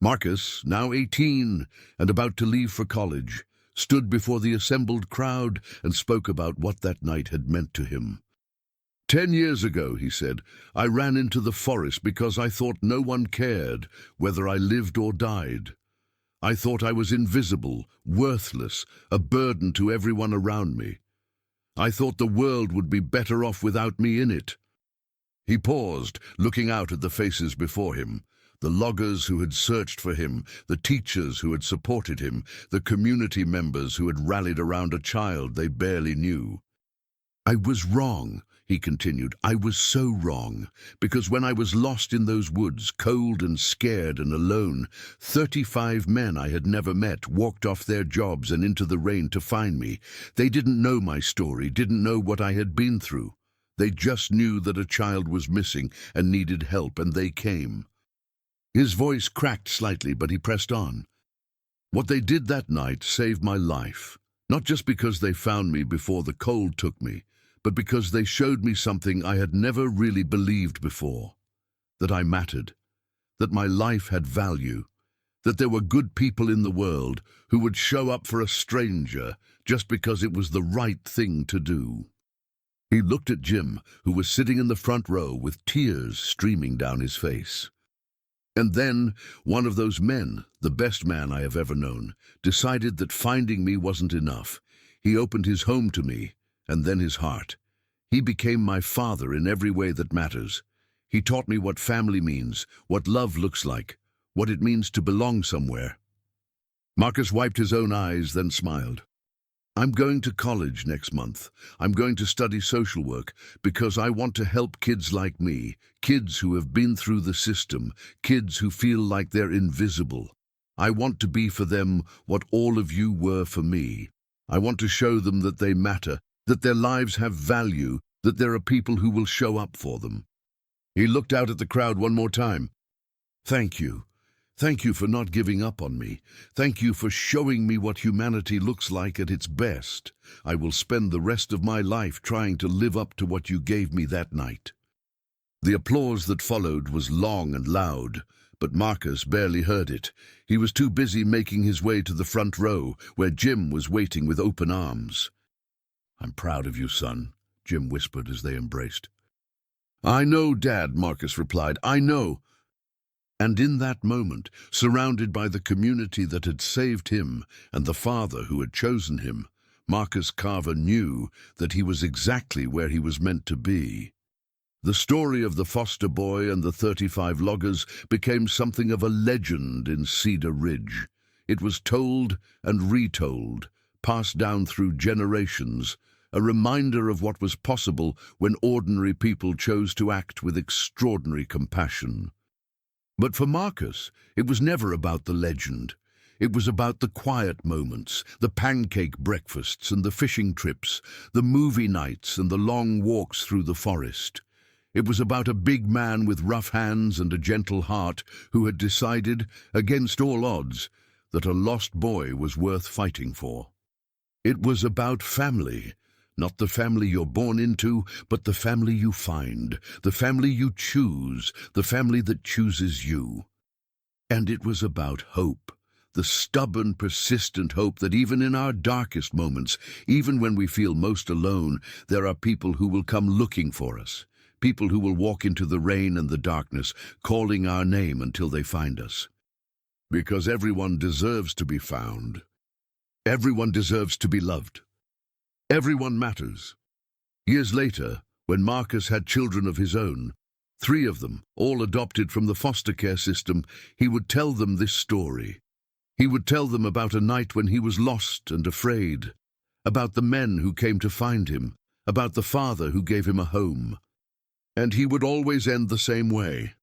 Marcus, now 18 and about to leave for college, stood before the assembled crowd and spoke about what that night had meant to him. 10 years ago, he said, I ran into the forest because I thought no one cared whether I lived or died. I thought I was invisible, worthless, a burden to everyone around me. I thought the world would be better off without me in it. He paused, looking out at the faces before him, the loggers who had searched for him, the teachers who had supported him, the community members who had rallied around a child they barely knew. I was wrong, he continued. I was so wrong, because when I was lost in those woods, cold and scared and alone, 35 men I had never met walked off their jobs and into the rain to find me. They didn't know my story, didn't know what I had been through. They just knew that a child was missing and needed help, and they came. His voice cracked slightly, but he pressed on. What they did that night saved my life, not just because they found me before the cold took me, but because they showed me something I had never really believed before, that I mattered, that my life had value, that there were good people in the world who would show up for a stranger just because it was the right thing to do. He looked at Jim, who was sitting in the front row with tears streaming down his face. And then one of those men, the best man I have ever known, decided that finding me wasn't enough. He opened his home to me, and then his heart. He became my father in every way that matters. He taught me what family means, what love looks like, what it means to belong somewhere. Marcus wiped his own eyes, then smiled. I'm going to college next month. I'm going to study social work because I want to help kids like me, kids who have been through the system, kids who feel like they're invisible. I want to be for them what all of you were for me. I want to show them that they matter, that their lives have value, that there are people who will show up for them. He looked out at the crowd one more time. Thank you. Thank you for not giving up on me. Thank you for showing me what humanity looks like at its best. I will spend the rest of my life trying to live up to what you gave me that night. The applause that followed was long and loud, but Marcus barely heard it. He was too busy making his way to the front row, where Jim was waiting with open arms. I'm proud of you, son, Jim whispered as they embraced. I know, Dad, Marcus replied. I know. And in that moment, surrounded by the community that had saved him and the father who had chosen him, Marcus Carver knew that he was exactly where he was meant to be. The story of the foster boy and the 35 loggers became something of a legend in Cedar Ridge. It was told and retold, passed down through generations, a reminder of what was possible when ordinary people chose to act with extraordinary compassion. But for Marcus, it was never about the legend. It was about the quiet moments, the pancake breakfasts and the fishing trips, the movie nights and the long walks through the forest. It was about a big man with rough hands and a gentle heart who had decided, against all odds, that a lost boy was worth fighting for. It was about family. Not the family you're born into, but the family you find, the family you choose, the family that chooses you. And it was about hope, the stubborn, persistent hope that even in our darkest moments, even when we feel most alone, there are people who will come looking for us, people who will walk into the rain and the darkness, calling our name until they find us. Because everyone deserves to be found. Everyone deserves to be loved. Everyone matters. Years later, when Marcus had children of his own, 3 of them, all adopted from the foster care system, he would tell them this story. He would tell them about a night when he was lost and afraid, about the men who came to find him, about the father who gave him a home. And he would always end the same way.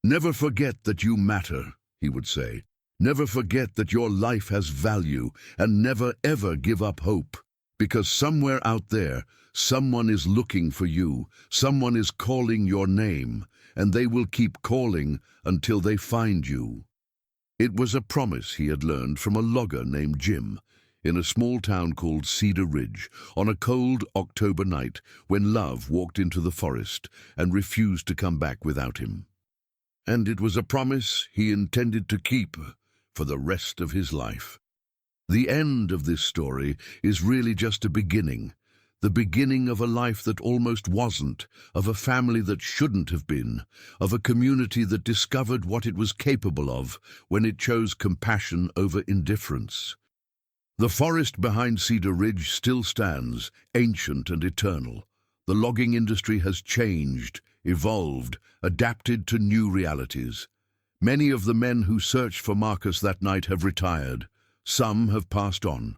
Never forget that you matter, he would say. Never forget that your life has value, and never ever give up hope. Because somewhere out there, someone is looking for you, someone is calling your name, and they will keep calling until they find you. It was a promise he had learned from a logger named Jim. in a small town called Cedar Ridge, on a cold October night when Love walked into the forest and refused to come back without him. And it was a promise he intended to keep for the rest of his life. The end of this story is really just a beginning. The beginning of a life that almost wasn't, of a family that shouldn't have been, of a community that discovered what it was capable of when it chose compassion over indifference. The forest behind Cedar Ridge still stands, ancient and eternal. The logging industry has changed, evolved, adapted to new realities. Many of the men who searched for Marcus that night have retired. Some have passed on.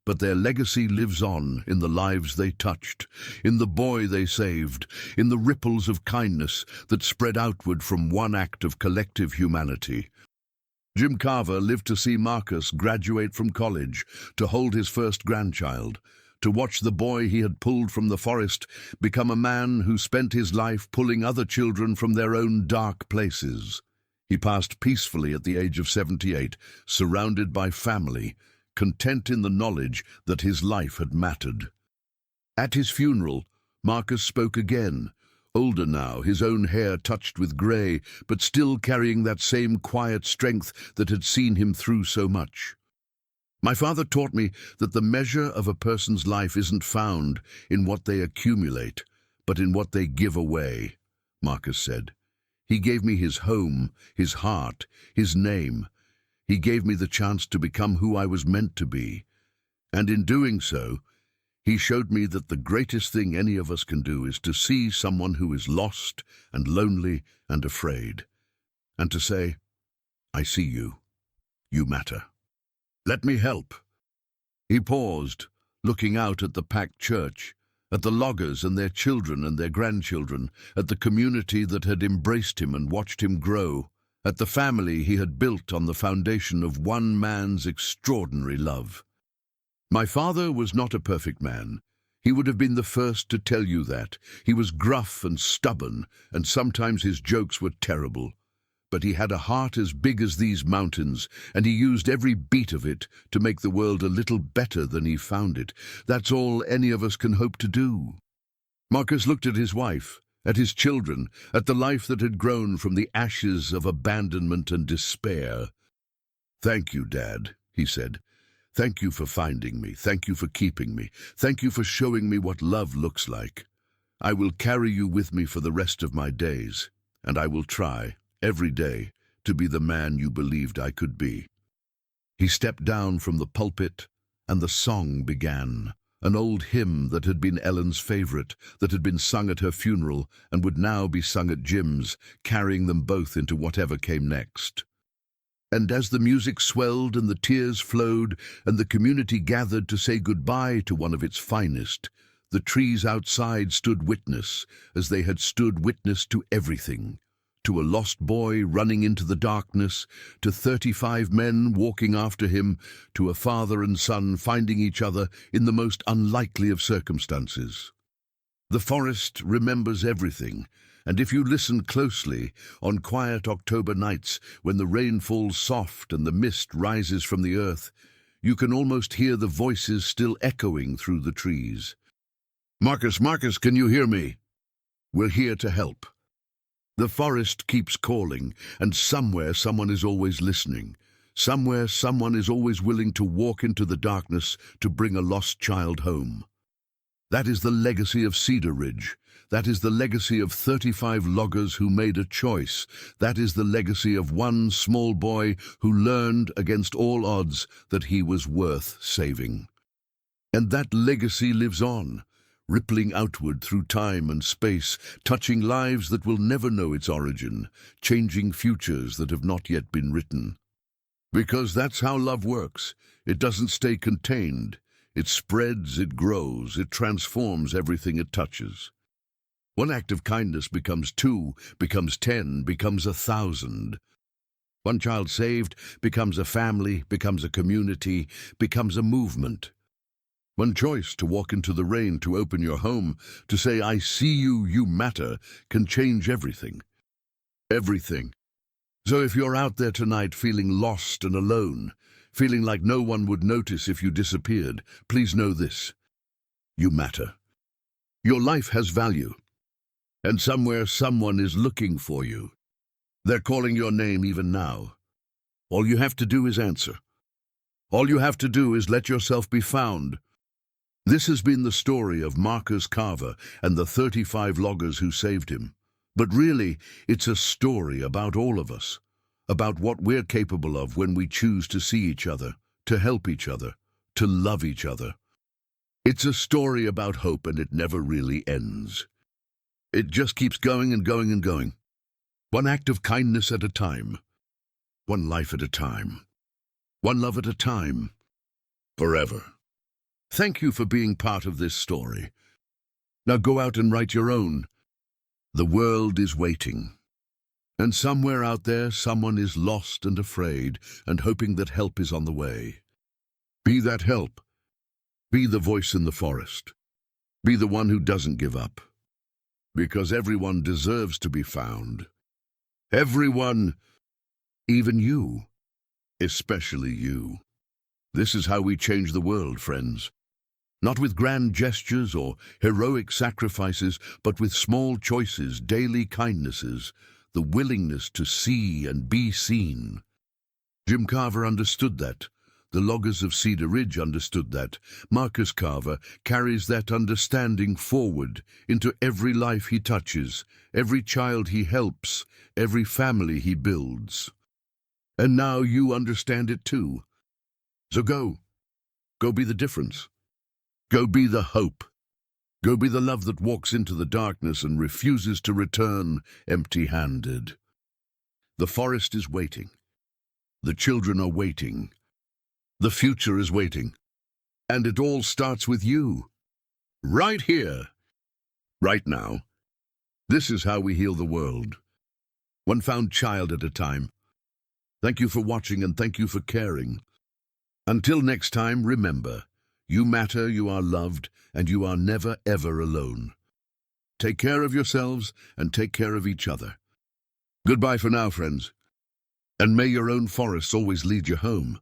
But their legacy lives on in the lives they touched, in the boy they saved, in the ripples of kindness that spread outward from one act of collective humanity. Jim Carver lived to see Marcus graduate from college, to hold his first grandchild, to watch the boy he had pulled from the forest become a man who spent his life pulling other children from their own dark places. He passed peacefully at the age of 78, surrounded by family, content in the knowledge that his life had mattered. At his funeral, Marcus spoke again, older now, his own hair touched with grey, but still carrying that same quiet strength that had seen him through so much. My father taught me that the measure of a person's life isn't found in what they accumulate, but in what they give away, Marcus said. He gave me his home, his heart, his name. He gave me the chance to become who I was meant to be. And in doing so, he showed me that the greatest thing any of us can do is to see someone who is lost and lonely and afraid, and to say, I see you. You matter. Let me help. He paused, looking out at the packed church, at the loggers and their children and their grandchildren, at the community that had embraced him and watched him grow, at the family he had built on the foundation of one man's extraordinary love. My father was not a perfect man. He would have been the first to tell you that. He was gruff and stubborn, and sometimes his jokes were terrible. But he had a heart as big as these mountains, and he used every beat of it to make the world a little better than he found it. That's all any of us can hope to do. Marcus looked at his wife, at his children, at the life that had grown from the ashes of abandonment and despair. Thank you, Dad, he said. Thank you for finding me. Thank you for keeping me. Thank you for showing me what love looks like. I will carry you with me for the rest of my days, and I will try, every day, to be the man you believed I could be. He stepped down from the pulpit, and the song began. An old hymn that had been Ellen's favorite, that had been sung at her funeral and would now be sung at Jim's, carrying them both into whatever came next. And as the music swelled and the tears flowed and the community gathered to say goodbye to one of its finest, the trees outside stood witness, as they had stood witness to everything. To a lost boy running into the darkness, to 35 men walking after him, to a father and son finding each other in the most unlikely of circumstances. The forest remembers everything, and if you listen closely, on quiet October nights, when the rain falls soft and the mist rises from the earth, you can almost hear the voices still echoing through the trees. Marcus, Marcus, can you hear me? We're here to help. The forest keeps calling, and somewhere someone is always listening. Somewhere someone is always willing to walk into the darkness to bring a lost child home. That is the legacy of Cedar Ridge. That is the legacy of 35 loggers who made a choice. That is the legacy of one small boy who learned against all odds that he was worth saving. And that legacy lives on, rippling outward through time and space, touching lives that will never know its origin, changing futures that have not yet been written. Because that's how love works. It doesn't stay contained. It spreads, it grows, it transforms everything it touches. One act of kindness becomes 2, becomes 10, becomes 1,000. One child saved becomes a family, becomes a community, becomes a movement. One choice to walk into the rain, to open your home, to say, I see you, you matter, can change everything. Everything. So if you're out there tonight feeling lost and alone, feeling like no one would notice if you disappeared, please know this. You matter. Your life has value. And somewhere someone is looking for you. They're calling your name even now. All you have to do is answer. All you have to do is let yourself be found. This has been the story of Marcus Carver and the 35 loggers who saved him. But really, it's a story about all of us, about what we're capable of when we choose to see each other, to help each other, to love each other. It's a story about hope, and it never really ends. It just keeps going and going and going. One act of kindness at a time. One life at a time. One love at a time. Forever. Thank you for being part of this story. Now go out and write your own. The world is waiting. And somewhere out there, someone is lost and afraid and hoping that help is on the way. Be that help. Be the voice in the forest. Be the one who doesn't give up. Because everyone deserves to be found. Everyone, even you, especially you. This is how we change the world, friends. Not with grand gestures or heroic sacrifices, but with small choices, daily kindnesses, the willingness to see and be seen. Jim Carver understood that. The loggers of Cedar Ridge understood that. Marcus Carver carries that understanding forward into every life he touches, every child he helps, every family he builds. And now you understand it too. So go. Go be the difference. Go be the hope. Go be the love that walks into the darkness and refuses to return empty-handed. The forest is waiting. The children are waiting. The future is waiting. And it all starts with you. Right here. Right now. This is how we heal the world. One found child at a time. Thank you for watching and thank you for caring. Until next time, remember, you matter, you are loved, and you are never, ever alone. Take care of yourselves and take care of each other. Goodbye for now, friends. And may your own forests always lead you home.